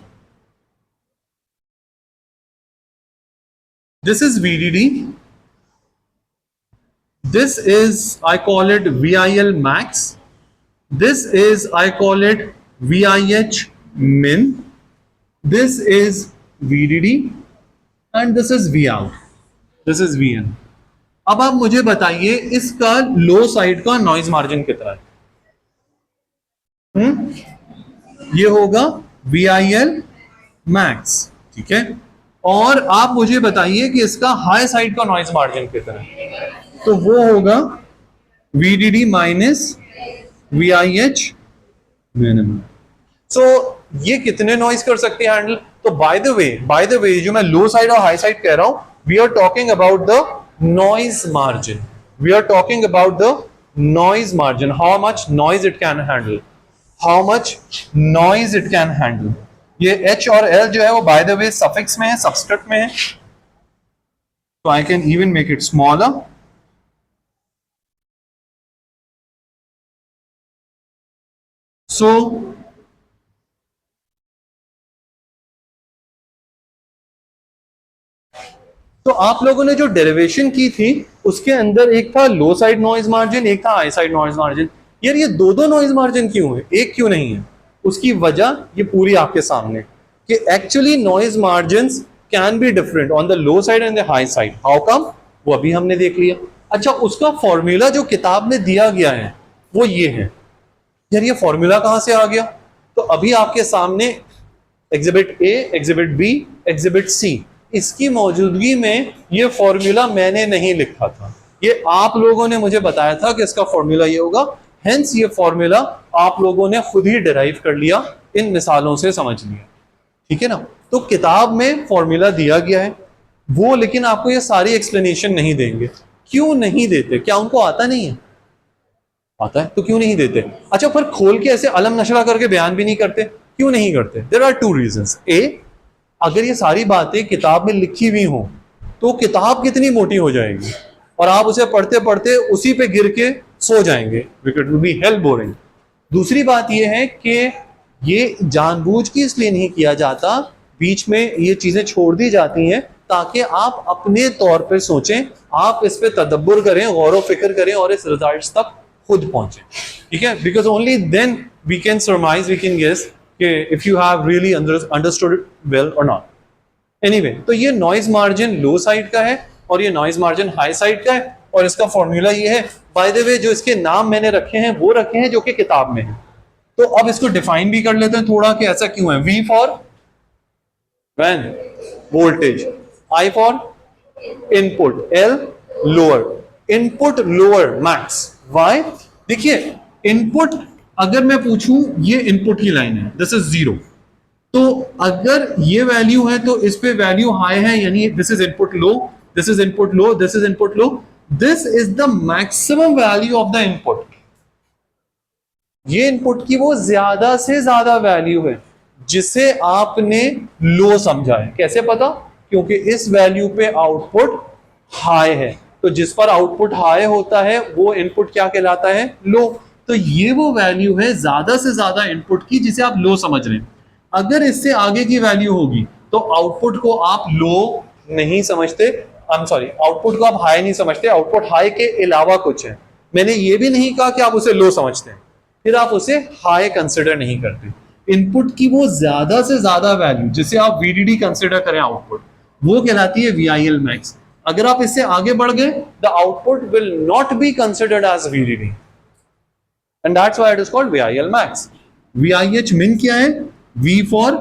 this is VDD, this is, I call it VIL max, this is, I call it VIH min, this is VDD and this is Vout, this is VN। अब आप मुझे बताइए इसका लो साइड का नॉइज मार्जिन कितना है? ये होगा VIL max, ठीक है। और आप मुझे बताइए कि इसका हाई साइड का नॉइज मार्जिन कितना है? तो वो होगा VDD माइनस VIH मिनिमम। सो ये कितने नॉइज कर सकते हैं हैंडल? तो बाय द वे जो मैं लो साइड और हाई साइड कह रहा हूं, we are talking about the noise margin, we are talking about the noise margin, how much noise it can handle, how much noise it can handle. ये H और L जो है वो bye the way suffix में है, subscript में है, तो I can even make it smaller. So तो आप लोगों ने जो डेरिवेशन की थी उसके अंदर एक था लो साइड नॉइज मार्जिन, एक था हाई साइड नॉइज मार्जिन। यार ये दो नॉइज मार्जिन क्यों है, एक क्यों नहीं है? उसकी वजह ये पूरी आपके सामने कि actually noise margins can be different on the low side and the high side. How come? वो अभी हमने देख लिया। अच्छा, उसका फॉर्मूला जो किताब में दिया गया है वो ये है। यार ये फॉर्मूला कहां से आ गया? तो अभी आपके सामने exhibit A, exhibit B, exhibit C, इसकी मौजूदगी में ये फॉर्मूला मैंने नहीं लिखा था, ये आप लोगों ने मुझे बताया था कि इसका फॉर्मूला ये होगा। हेंस ये फॉर्मूला आप लोगों ने खुद ही डिराइव कर लिया, इन मिसालों से समझ लिया, ठीक है ना। तो किताब में फॉर्मूला दिया गया है वो, लेकिन आपको ये सारी एक्सप्लेनेशन नहीं देंगे। क्यों नहीं देते? क्या उनको आता नहीं है? आता है तो क्यों नहीं देते? अच्छा, पर खोल के ऐसे अलम नशरा करके बयान भी नहीं करते, क्यों नहीं करते? There are two reasons. A, अगर ये सारी बातें किताब में लिखी हुई हो तो किताब कितनी मोटी हो जाएगी और आप उसे पढ़ते पढ़ते उसी पे गिर के सो जाएंगे, it will B hello boring. दूसरी बात ये है कि ये जानबूझ के इसलिए नहीं किया जाता, बीच में ये चीजें छोड़ दी जाती हैं ताकि आप अपने तौर पर सोचें, आप इस पे तदब्बुर करें, गौर व फिक्र करें और इस रिजल्ट्स तक खुद पहुंचे, ठीक है। Because only then we can surmise, we can guess कि if you have really understood it well और नॉट। एनीवे, तो ये नॉइज मार्जिन लो साइड का है और ये नॉइज मार्जिन हाई साइड का है, और इसका फॉर्मूला ये है। बाय द वे, जो इसके नाम मैंने रखे हैं वो रखे हैं जो कि किताब में है। तो अब इसको डिफाइन भी कर लेते हैं थोड़ा कि ऐसा क्यों है। V फॉर वैन voltage, I for input, L lower input, lower max. Why? देखिए, इनपुट अगर मैं पूछूं, ये इनपुट की लाइन है, दिस इज 0, तो अगर ये वैल्यू है तो इस पे वैल्यू हाई है, यानी this is input low, this is input low, this is input low, this is the maximum value of the input. ये इनपुट की वो ज्यादा से ज्यादा वैल्यू है जिसे आपने लो समझा है। कैसे पता? क्योंकि इस वैल्यू पे आउटपुट हाई है, तो जिस पर आउटपुट हाई होता है वो इनपुट क्या कहलाता है? लो। तो ये वो वैल्यू है ज्यादा से ज्यादा इनपुट की जिसे आप लो समझ रहे हैं। अगर इससे आगे की वैल्यू होगी तो आउटपुट को आप लो नहीं समझते, आई एम सॉरी, आउटपुट को आप हाई नहीं समझते, आउटपुट हाई के अलावा कुछ है। मैंने ये भी नहीं कहा कि आप उसे लो समझते हैं, फिर आप उसे हाई कंसिडर नहीं करते। इनपुट की वो ज्यादा से ज्यादा वैल्यू जिसे आप VDD कंसिडर करें आउटपुट, वो कहलाती है VIL मैक्स। अगर आप इससे आगे बढ़ गए, the output will not be considered as VDD, and that's why it is called VIL max. VIH min क्या है? V for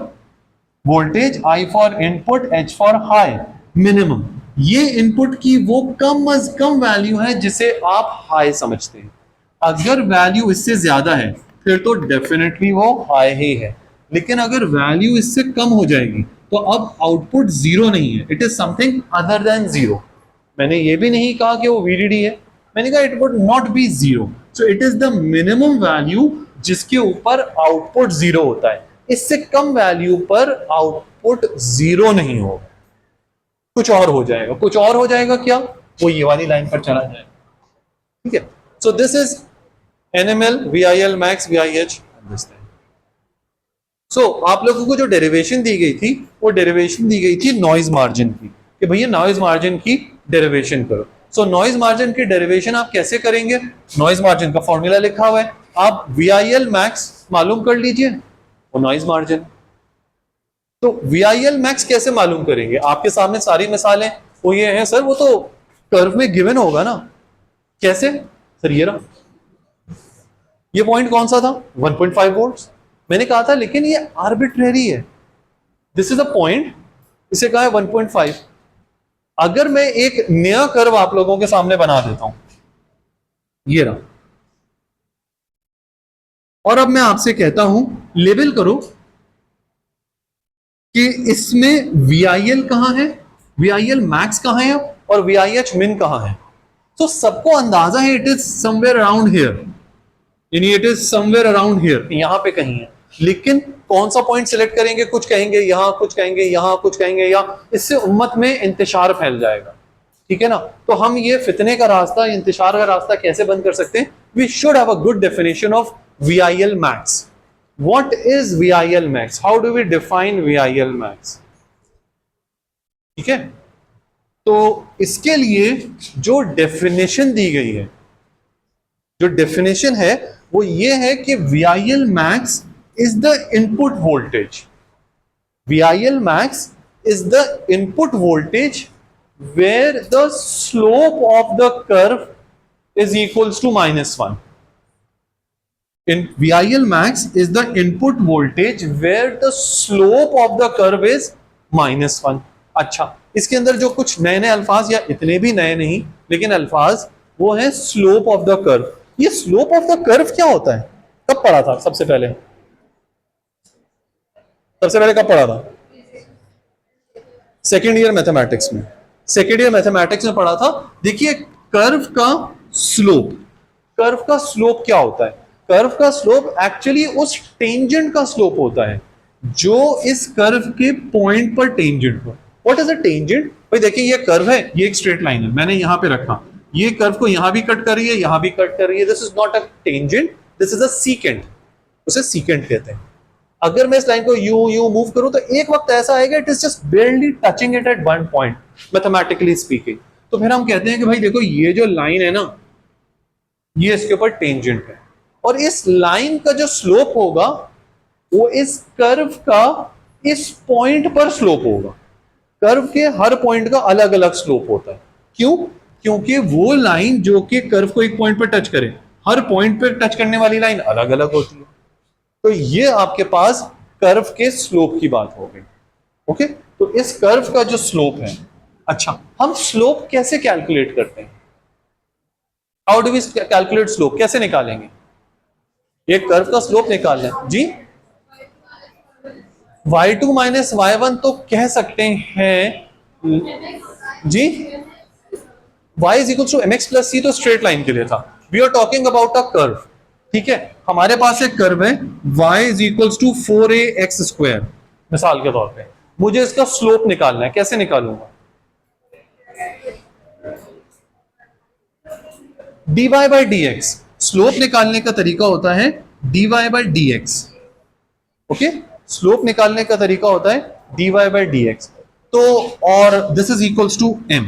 voltage, I for input, H for high, minimum. ये इनपुट की वो कम अज कम वैल्यू है जिसे आप हाई समझते हैं। अगर वैल्यू इससे ज्यादा है फिर तो डेफिनेटली वो हाई ही है, लेकिन अगर वैल्यू इससे कम हो जाएगी तो अब आउटपुट 0 नहीं है, it is something other than 0। मैंने ये भी नहीं कहा कि वो VDD है, मैंने कहा it would not be 0, so it is the minimum value जिसके ऊपर आउटपुट 0 होता है। इससे कम वैल्यू पर आउटपुट 0 नहीं होगा, कुछ और हो जाएगा। कुछ और हो जाएगा क्या, वो ये वाली लाइन पर चला जाएगा। ठीक है, so this is NML, VIL max, VIH understand। सो आप लोगों को जो डेरिवेशन दी गई थी वो डेरिवेशन दी गई थी नॉइज मार्जिन की, कि भैया नॉइज मार्जिन की डेरिवेशन करो। सो नॉइज मार्जिन की डेरिवेशन आप कैसे करेंगे, नॉइज मार्जिन का फॉर्मूला लिखा हुआ है, आप VIL max मालूम कर लीजिए, वो नॉइज मार्जिन। तो VIL max कैसे मालूम करेंगे, आपके सामने सारी मिसालें वो ये हैं सर, वो तो कर्व में गिवन होगा ना। कैसे सर, ये रहा, ये पॉइंट कौन सा था, 1.5 वोल्ट मैंने कहा था, लेकिन ये आर्बिट्रेरी है। दिस इज अ पॉइंट, इसे कहा है 1.5। अगर मैं एक नया कर्व आप लोगों के सामने बना देता हूं, ये रहा, और अब मैं आपसे कहता हूं लेबल करो कि इसमें VIL कहां है, VIL मैक्स कहां है और VIH मिन कहां है। तो सबको अंदाजा है it is somewhere around here, यानी it is somewhere around here, यहां पे कहीं है। लेकिन कौन सा पॉइंट सिलेक्ट करेंगे, कुछ कहेंगे यहां, कुछ कहेंगे यहां, कुछ कहेंगे यहां, इससे उम्मत में इंतशार फैल जाएगा। ठीक है ना, तो हम ये फितने का रास्ता, इंतशार का रास्ता कैसे बंद कर सकते हैं, we should have a good definition of VIL max। What is VIL max, how do we define VIL max। ठीक है, तो इसके लिए जो डेफिनेशन दी गई है, जो डेफिनेशन है वो ये है कि VIL max is the input voltage। VIL max is the input voltage where the slope of the curve is equals to -1। In VIL max is the input voltage where the slope of the curve is -1। अच्छा, इसके अंदर जो कुछ नए नए अल्फाज, या इतने भी नए नहीं लेकिन अल्फाज, वो है स्लोप ऑफ द कर्व। ये स्लोप ऑफ द कर्व क्या होता है, कब पढ़ा था सबसे पहले, कब पढ़ा था, सेकेंड ईयर मैथमेटिक्स में, सेकेंड ईयर मैथमेटिक्स में पढ़ा था। देखिए कर्व का स्लोप, कर्व का स्लोप क्या होता है, कर्व का स्लोप एक्चुअली उस टेंजेंट का स्लोप होता है जो इस कर्व के पॉइंट पर टेंजेंट हो। व्हाट इज अ टेंजेंट, भाई देखिए ये कर्व है, ये एक स्ट्रेट लाइन है, मैंने यहां पे रखा, ये कर्व को यहां भी कट कर रही है, यहां भी कट कर रही है, this is not a tangent, this is a secant, उसे सीकेंट कहते हैं। अगर मैं इस लाइन को यूं मूव करूं तो एक वक्त ऐसा आएगा it is just बेयरली touching it at one point, mathematically speaking. तो फिर हम कहते हैं कि भाई देखो ये जो लाइन है ना, ये इसके ऊपर टेंजेंट है, और इस लाइन का जो स्लोप होगा वो इस कर्व का इस पॉइंट पर स्लोप होगा। कर्व के हर पॉइंट का अलग अलग स्लोप होता है, क्यों, क्योंकि वो लाइन जो कि कर्व को एक पॉइंट पर टच करे, हर पॉइंट पर टच करने वाली लाइन अलग अलग होती है। तो ये आपके पास कर्व के स्लोप की बात हो गई। ओके, तो इस कर्व का जो स्लोप है, अच्छा हम स्लोप कैसे कैलकुलेट करते हैं, how do we calculate slope, कैसे निकालेंगे, ये कर्व का स्लोप निकालना है जी, y2 माइनस y1 तो कह सकते हैं जी, y is equal to mx plus c तो स्ट्रेट लाइन के लिए था, we are talking about a curve. ठीक है, हमारे पास एक कर्व है y is equal to 4ax square, मिसाल के तौर पे मुझे इसका स्लोप निकालना है, कैसे निकालूंगा, dy बाई dx, स्लोप निकालने का तरीका होता है dy by dx। Okay, slope निकालने का तरीका होता है dy बाई dx। तो और this is equals to m।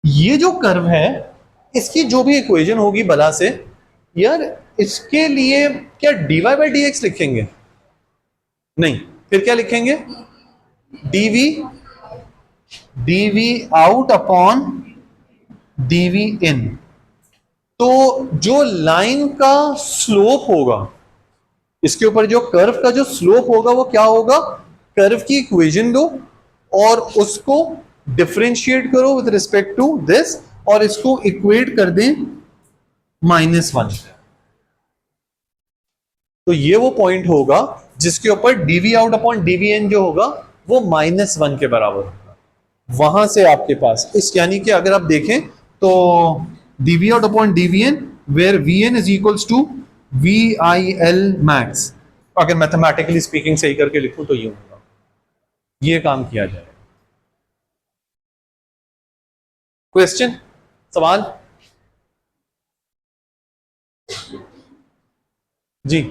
ये जो कर्व है इसकी जो भी इक्वेशन होगी बला से, यार इसके लिए क्या dy बाई dx लिखेंगे, नहीं, फिर क्या लिखेंगे, dv आउट अपॉन dv इन। तो जो लाइन का स्लोप होगा, इसके ऊपर जो कर्व का जो स्लोप होगा वो क्या होगा, कर्व की इक्वेशन दो और उसको डिफरेंशिएट करो विद रिस्पेक्ट टू दिस, और इसको इक्वेट कर दें -1। तो ये वो पॉइंट होगा जिसके ऊपर dv आउट अपॉन dv इन जो होगा वो -1 के बराबर होगा। वहां से आपके पास इस, यानी कि अगर आप देखें तो dv out upon dvn where vn is equals to vil max। अगर मैथमेटिकली स्पीकिंग सही करके लिखूं तो ये होगा, ये काम किया जाए। क्वेश्चन, सवाल जी,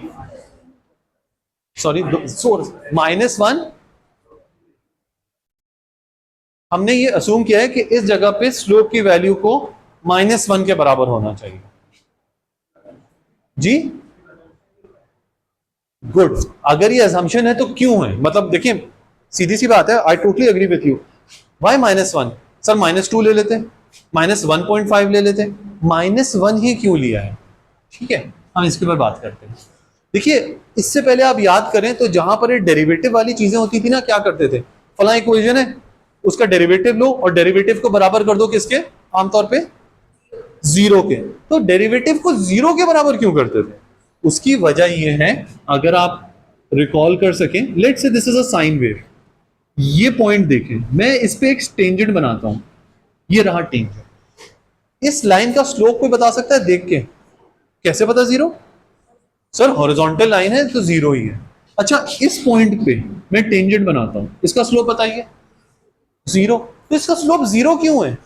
सॉरी -1, हमने ये असूम किया है कि इस जगह पे स्लोप की वैल्यू को -1 के बराबर होना चाहिए जी। गुड, अगर ये असम्पशन है तो क्यों है, मतलब देखिए सीधी सी बात है, I totally agree with you. Why -1? Sir -2 ले लेते, -1.5 ले लेते, -1 ही क्यों लिया है? ठीक है, हम इसके ऊपर बात करते हैं। देखिए इससे पहले आप याद करें तो जहां पर ये डेरिवेटिव वाली चीजें होती थी ना, क्या करते थे, फला इक्वेशन है उसका डेरिवेटिव लो और डेरिवेटिव को बराबर कर दो किसके, आमतौर पे 0 के। तो डेरिवेटिव को 0 के बराबर क्यों करते थे? उसकी वजह यह है, अगर आप रिकॉल कर सकें, let's say this is a sine wave, ये पॉइंट देखें, मैं इस पे एक टेंजेंट बनाता हूं, ये रहा टेंजेंट, इस लाइन का स्लोप कोई बता सकता है देख के? कैसे पता 0? सर हॉरिजॉन्टल लाइन है तो 0 ही है। अच्छा इस पॉइंट पे मैं टेंजेंट बनाता हूं, इसका स्लोप बताइए 0। तो इसका स्लोप 0 क्यों है?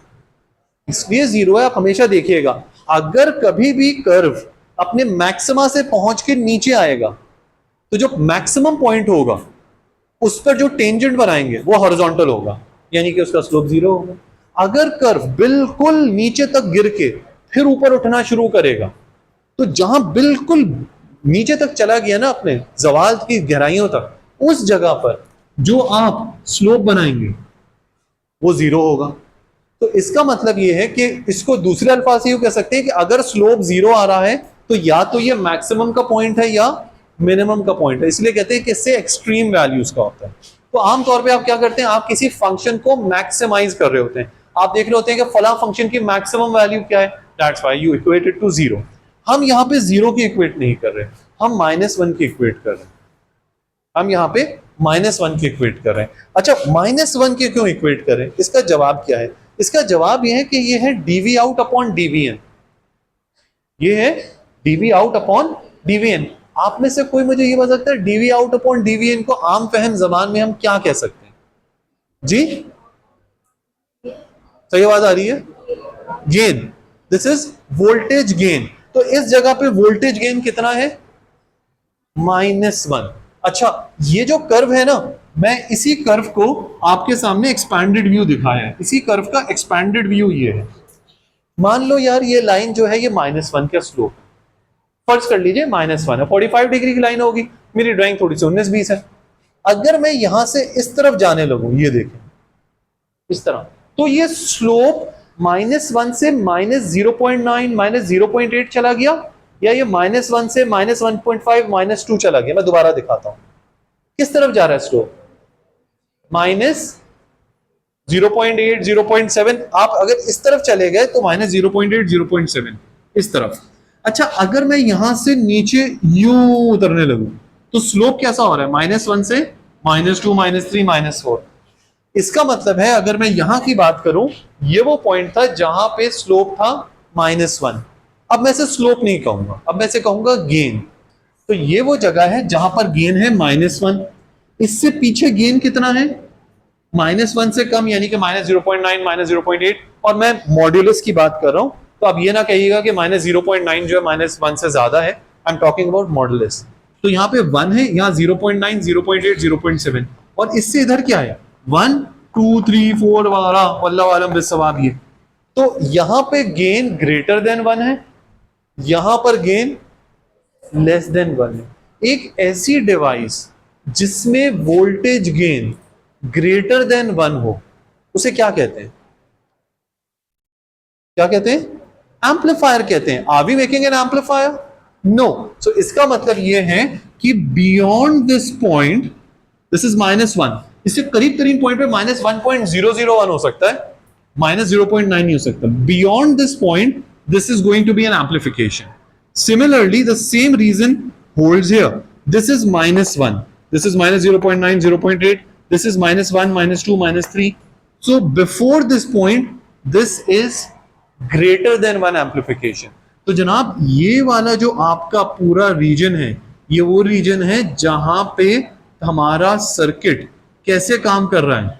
इसलिए 0 है, आप हमेशा देखिएगा अगर कभी भी कर्व अपने मैक्सिमा से पहुंच के नीचे आएगा तो जो मैक्सिमम पॉइंट होगा उस पर जो टेंजेंट बनाएंगे वो हॉरिजॉन्टल होगा, यानी कि उसका स्लोप 0 होगा। अगर कर्व बिल्कुल नीचे तक गिर के फिर ऊपर उठना शुरू करेगा तो जहां बिल्कुल नीचे तक चला गया ना, अपने जवाल की गहराइयों तक, उस जगह पर जो आप स्लोप बनाएंगे वो 0 होगा। तो इसका मतलब ये है कि इसको दूसरे अल्फाज से यूं कह सकते हैं कि अगर स्लोप 0 आ रहा है तो या तो ये मैक्सिमम का पॉइंट है या मिनिमम का पॉइंट है, इसलिए कहते हैं कि इससे एक्सट्रीम वैल्यूज का होता है। तो आमतौर पे आप क्या करते हैं, आप किसी फंक्शन को मैक्सिमाइज कर रहे होते हैं, आप देख रहे होते हैं कि फला फंक्शन की मैक्सिमम वैल्यू क्या है, that's why you equate it to 0। हम यहाँ पे 0 की इक्वेट नहीं कर रहे, हम -1 की इक्वेट कर रहे हैं, हम यहाँ पे -1 की इक्वेट कर रहे हैं। अच्छा -1 की क्यों इक्वेट कर रहे हैं, इसका जवाब क्या है? इसका जवाब यह है कि ये है dv out upon dvn, ये है dv out upon dvn। आप में से कोई मुझे ये बता सकता है dv out upon dvn को आम फहम जबान में हम क्या कह सकते हैं जी? सही आवाज आ रही है? Gain, this is voltage gain. तो इस जगह पे वोल्टेज गेन कितना है? -1। अच्छा ये जो कर्व है ना, मैं इसी कर्व को आपके सामने एक्सपैंडेड व्यू दिखाया है, इसी कर्व का एक्सपैंडेड व्यू ये है। मान लो यार ये लाइन जो है ये -1 का स्लोप, फर्ज कर लीजिए -1 है, 45 डिग्री की लाइन होगी, मेरी ड्राइंग थोड़ी सी 19-20 है। अगर मैं यहां से इस तरफ जाने लगूं, ये देखें इस तरह, तो ये स्लोप -1 से -0.9 -0.8 चला गया, या ये -1 से -1.5 -2 चला गया। मैं दोबारा दिखाता हूं किस तरफ जा रहा है स्लोप, -0.8 0.7। आप अगर इस तरफ चले गए तो -0.8 0.7 इस तरफ। अच्छा अगर मैं यहां से नीचे यूं उतरने लगूं तो स्लोप कैसा हो रहा है, -1 से -2 -3 -4। इसका मतलब है अगर मैं यहां की बात करूं, ये वो पॉइंट था जहां पे स्लोप था -1। अब मैं इसे स्लोप नहीं कहूंगा, अब मैं इसे कहूंगा गेन। तो ये वो जगह है जहां पर गेन है -1। इससे पीछे गेन कितना है, -1 से कम, यानी कि -0.9 -0.8। और मैं मॉड्यूलस की बात कर रहा हूं, तो अब ये ना कहिएगा कि -0.9 जो है -1 से ज्यादा है, आई एम टॉकिंग अबाउट मॉड्यूलस। तो यहाँ पे 1 है, यहाँ 0.9 0.8 0.7, और इससे इधर क्या है 1 2 3 4 वगैरह, वल्लाहु आलम बिस्सवाब। ये तो यहां पे गेन ग्रेटर देन 1 है, यहां पर गेन लेस देन 1 है। एक ऐसी डिवाइस जिसमें वोल्टेज गेन ग्रेटर देन 1 हो, उसे क्या कहते हैं, क्या कहते हैं? एम्पलीफायर कहते हैं। Are we making an amplifier? No. So इसका मतलब यह है कि beyond this point, this is -1, इससे करीब तरीन पॉइंट पे -1.001 हो सकता है, -0.9 नहीं हो सकता। Beyond this point this is going to be an amplification. Similarly, the same reason holds here. This is -1, this is -0.9 0.8, this is -1 -2 -3. So before this point, this is greater than 1 amplification. तो जनाब ये वाला जो आपका पूरा reason है, ये वो रीजन है जहां पे हमारा सर्किट कैसे काम कर रहा है,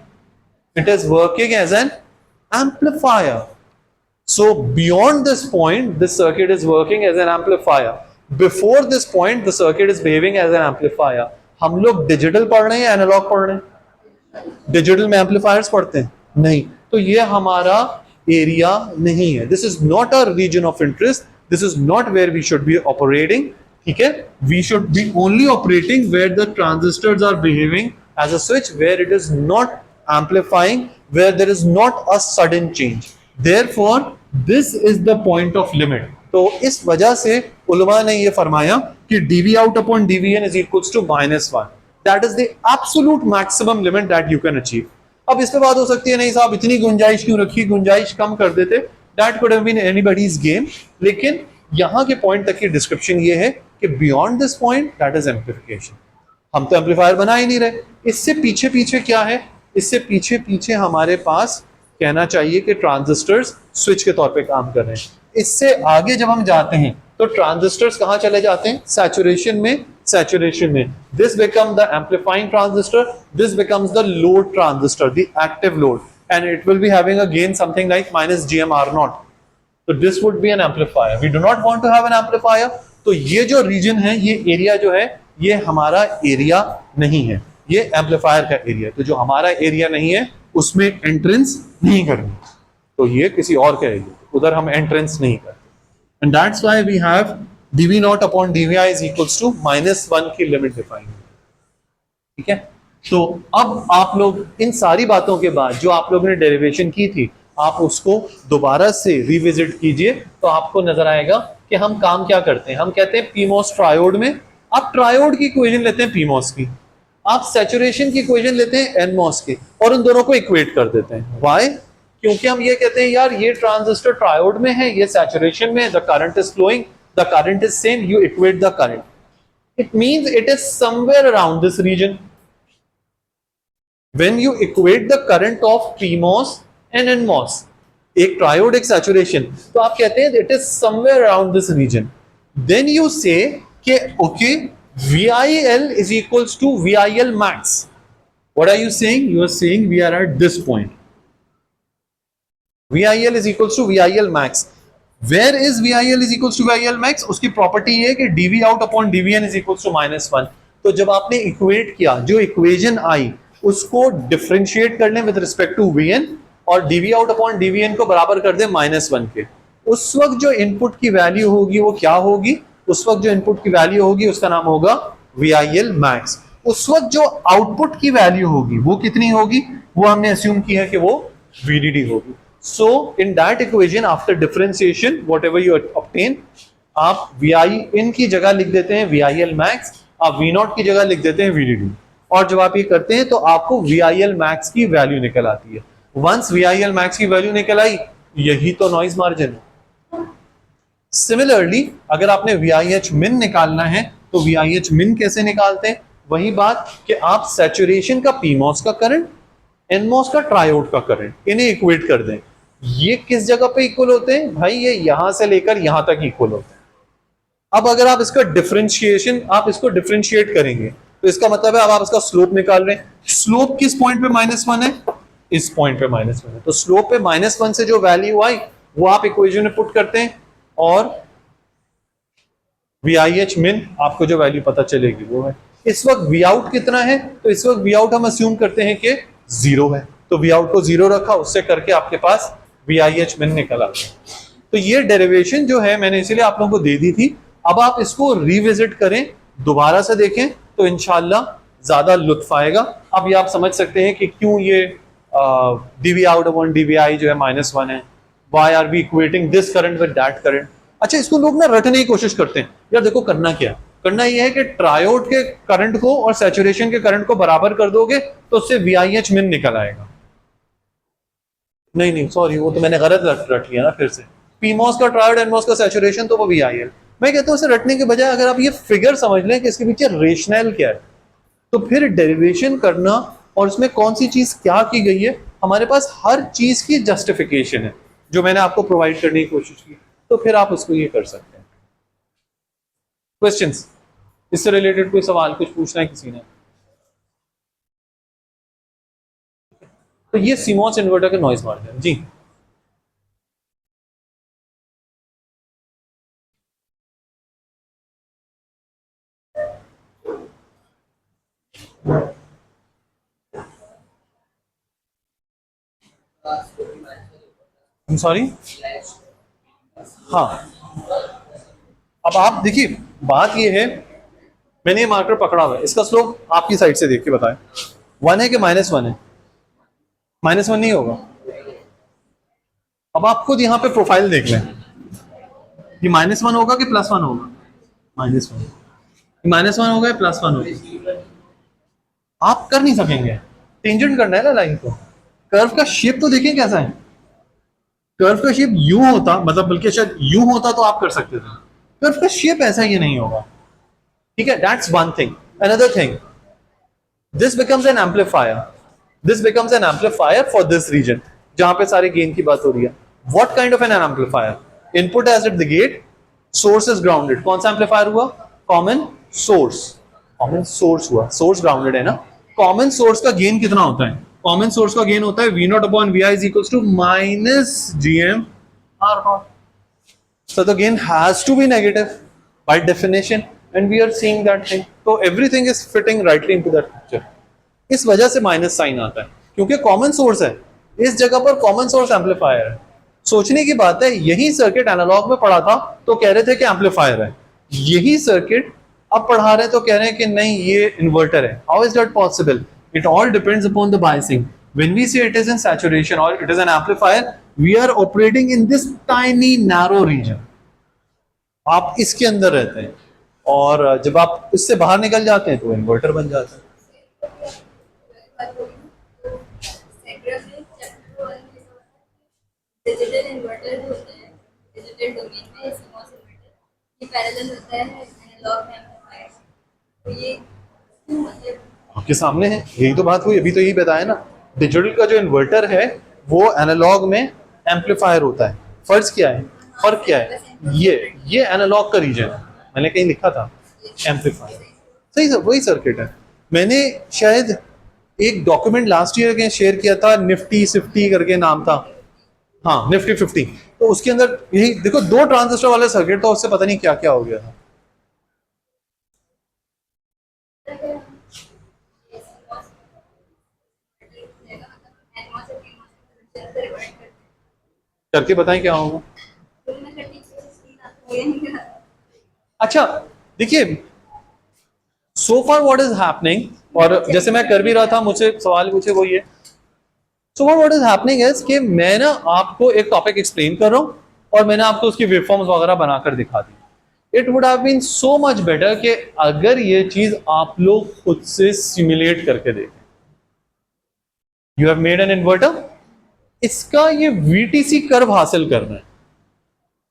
it is working as an amplifier. So beyond this point, this circuit is working as an amplifier. Before this point, the circuit is behaving as an amplifier. हम लोग डिजिटल पढ़ रहे हैं, एनालॉग पढ़ रहे हैं? डिजिटल में एम्पलीफायर्स पढ़ते हैं? नहीं। तो ये हमारा एरिया नहीं है। This is not our region of interest. This is not where we should be operating. ठीक है? We should be only operating where the transistors are behaving as a switch, where it is not amplifying, where there is not a sudden change. Therefore, this is the point of limit. तो इस वजह से उलमा ने ये फरमाया कि dv out upon dvn is equals to -1. That is the absolute maximum limit that you can achieve. अब इस पे बात हो सकती है, नहीं साहब इतनी गुंजाइश क्यों रखी, गुंजाइश कम कर देते, that could have been anybody's game. लेकिन यहाँ के पॉइंट तक की डिस्क्रिप्शन ये है कि beyond this point that is amplification. हम तो एम्पलीफायर बना ही नहीं रहे। इससे पीछे पीछे क्या है, इससे पीछे पीछे हमारे पास कहना चाहिए कि ट्रांजिस्टर्स स्विच के तौर पे काम कर रहे हैं। इससे आगे जब हम जाते हैं तो ट्रांजिस्टर्स कहाँ चले जाते हैं, सैचुरेशन में। सैचुरेशन में this become the amplifying transistor, this becomes the load transistor, the active load, and it will be having a gain something like -gmR0. तो this would be an amplifier. We do not want to have an amplifier. तो ये जो reason है, ये area जो है, ये हमारा एरिया नहीं है, ये एम्पलीफायर का एरिया। तो जो हमारा एरिया नहीं है उसमें एंट्रेंस नहीं करनी, तो ये किसी और का एरिया, उधर हम एंट्रेंस नहीं करते। And that's why we have dv not upon dvi is equals to -1 की लिमिट डिफाइन। ठीक है, तो अब आप लोग इन सारी बातों के बाद जो आप लोगों ने डेरिवेशन की थी, आप उसको दोबारा से रिविजिट कीजिए, तो आपको नजर आएगा कि हम काम क्या करते हैं। हम कहते हैं पीमोस ट्रायोड में, आप ट्रायोड की इक्वेशन लेते हैं पीमोस की, आप सैचुरेशन की इक्वेशन लेते हैं एनमॉस की, और उन दोनों को इक्वेट कर देते हैं। व्हाई? क्योंकि हम ये कहते हैं यार ये ट्रांजिस्टर ट्रायोड में है, ये सैचुरेशन में, the current is flowing, the current is same, you equate the current, it means it is somewhere around this region. When you equate the current of PMOS and NMOS, एक triode एक saturation, तो आप कहते हैं it is somewhere around this region. Then you say कि okay VIL is equals to VIL max. What are you saying? You are saying we are at this point. VIL is equals to VIL max. Where is VIL is equals to VIL max? उसकी property ये है कि dv out upon dvn is equals to -1. तो जब आपने equate किया, जो equation आई उसको डिफरेंशिएट कर लें विद रिस्पेक्ट टू vn, और dv out upon dvn को बराबर कर दें -1 के। उस वक्त जो इनपुट की वैल्यू होगी वो क्या होगी? उस वक्त जो इनपुट की वैल्यू होगी उसका नाम होगा VIL max। उस वक्त जो आउटपुट की वैल्यू होगी वो कितनी होगी? वो हमने अस्यूम किया है कि वो VDD होगी। So in that equation after differentiation whatever you obtain, आप VIN की जगह लिख देते हैं VIL max, आप V0 की जगह लिख देते हैं VDD, और जब आप ये करते हैं तो आपको VIL max की वैल्यू निकल आती है। वंस VIL max की वैल्यू निकल आई, यही तो नॉइज मार्जिन है। सिमिलरली अगर आपने VIH min निकालना है तो VIH min कैसे निकालते हैं? वही बात कि आप सैचुरेशन का पीमॉस का करंट, एनमॉस का ट्रायोड का करंट, इन्हें इक्वेट कर दें। ये किस जगह पे इक्वल होते हैं भाई? ये यहां से लेकर यहां तक इक्वल होते हैं। अब अगर आप इसका डिफरेंशिएशन, आप इसको डिफरेंशिएट करेंगे तो इसका मतलब है अब आप इसका स्लोप निकाल रहे हैं। स्लोप किस पॉइंट पे -1 है? इस पॉइंट पे -1 है। तो स्लोप पे -1 से जो वैल्यू आई वो आप इक्वेशन में पुट करते हैं, और VIH min आपको जो वैल्यू पता चलेगी वो है। इस वक्त Vout कितना है? तो इस वक्त Vout हम अस्यूम करते हैं कि 0 है, तो Vout को 0 रखा, उससे करके आपके पास VIH min निकल आता है। तो ये डेरिवेशन जो है मैंने इसीलिए आप लोगों को दे दी थी। अब आप इसको रिविजिट करें, दोबारा से देखें, तो इंशाल्लाह ज्यादा लुत्फ आएगा। अब ये आप समझ सकते हैं कि क्यों ये dv out upon dvi जो है -1 है। Why are we equating this current with that current? अच्छा, इसको लोग ना रटने की कोशिश करते हैं। यार देखो करना क्या, करना ये है कि ट्रायोड के करंट को और सैचुरेशन के करंट को बराबर कर दोगे तो उससे VIH min निकल आएगा। नहीं सॉरी, वो तो मैंने गलत रट लिया ना फिर से। पीमॉस का ट्रायोड, एनमॉस का सैचुरेशन, तो वो VIL। मैं कहता हूँ इसे रटने के बजाय अगर आप ये फिगर समझ लें कि इसके पीछे रेशनल क्या है, तो फिर डेरिवेशन करना और उसमें कौन सी चीज क्या की गई है, हमारे पास हर चीज की जस्टिफिकेशन है। जो मैंने आपको प्रोवाइड करने की कोशिश की, तो फिर आप उसको ये कर सकते हैं। क्वेश्चंस इससे रिलेटेड कोई सवाल कुछ पूछना है किसी ने? तो ये सीमॉस इन्वर्टर के नॉइज मार्जिन जी। सॉरी, हाँ, अब आप देखिए बात ये है, मैंने ये मार्कर पकड़ा हुआ है, इसका स्लोप आपकी साइड से देख के बताएं 1 है कि -1 है? -1 नहीं होगा। अब आप खुद यहाँ पे प्रोफाइल देख लें, ये -1 होगा कि +1 होगा? -1। -1 होगा या +1 होगा? आप कर नहीं सकेंगे, टेंजेंट करना है ना लाइन को। कर्व का शेप तो देखिए कैसा है, कर्व का शेप यूं होता, मतलब बल्कि शायद यूं होता तो आप कर सकते थे, कर्व का शेप ऐसा ही नहीं होगा, ठीक है? That's one thing. Another thing, this becomes an amplifier, this becomes an amplifier for this region, जहां पे सारे गेन की बात हो रही है। What kind of an amplifier? Input as at the gate, source is grounded. कौन सा एम्पलीफायर हुआ? Common source. कॉमन सोर्स हुआ, सोर्स ग्राउंडेड है ना। कॉमन सोर्स का गेन कितना होता है? कॉमन सोर्स का गेन होता है V0 upon Vi is equals to -Gm R0. So the gain has to be negative by definition, and we are seeing that thing. So everything is fitting rightly into that picture. इस वजह से minus sign आता है, क्योंकि common source है, इस जगह पर कॉमन सोर्स एम्पलीफायर है। सोचने की बात है, यही सर्किट एनालॉग में पढ़ा था तो कह रहे थे कि एम्पलीफायर है, यही सर्किट अब पढ़ा रहे तो कह रहे हैं कि नहीं ये इन्वर्टर है। How is that possible? It all depends upon the biasing. When we say it is in saturation or it is an amplifier, we are operating in this tiny narrow region. आप इसके अंदर रहते हैं, और जब आप इससे बाहर निकल जाते हैं तो इन्वर्टर बन जाता है। डिजिटल इन्वर्टर जो होते हैं, डिजिटल डोमेन में CMOS इन्वर्टर, ये पैरेलल होता है एनालॉग में एम्पलीफायर। तो ये क्यों होता है? आपके सामने है, यही तो बात हुई, अभी तो यही बताया ना। डिजिटल का जो इन्वर्टर है वो एनालॉग में एम्पलीफायर होता है। फर्ज क्या है, फर्क क्या है? ये एनालॉग का रीजन है, मैंने कहीं लिखा था एम्पलीफायर, सही वही सर्किट है। मैंने शायद एक डॉक्यूमेंट लास्ट ईयर के शेयर किया था, निफ्टी सिफ्टी करके नाम था, हाँ निफ्टी 50, तो उसके अंदर यही देखो 2 ट्रांजिस्टर वाला सर्किट था, उससे पता नहीं क्या क्या हो गया था। करके बताएं क्या होगा। अच्छा देखिए, सो फार व्हाट इज हैपनिंग, और जैसे मैं कर भी रहा था, मुझसे सवाल पूछे वो ये, सो फार व्हाट इज हैपनिंग इज कि मैं ना आपको एक टॉपिक एक्सप्लेन कर रहा हूं और मैंने आपको उसकी वेवफॉर्म्स वगैरह बनाकर दिखा दी। It would have been so much better कि अगर ये चीज आप लोग खुद से सिमुलेट करके देखें। You have made an inverter, इसका ये VTC कर्व हासिल करना है,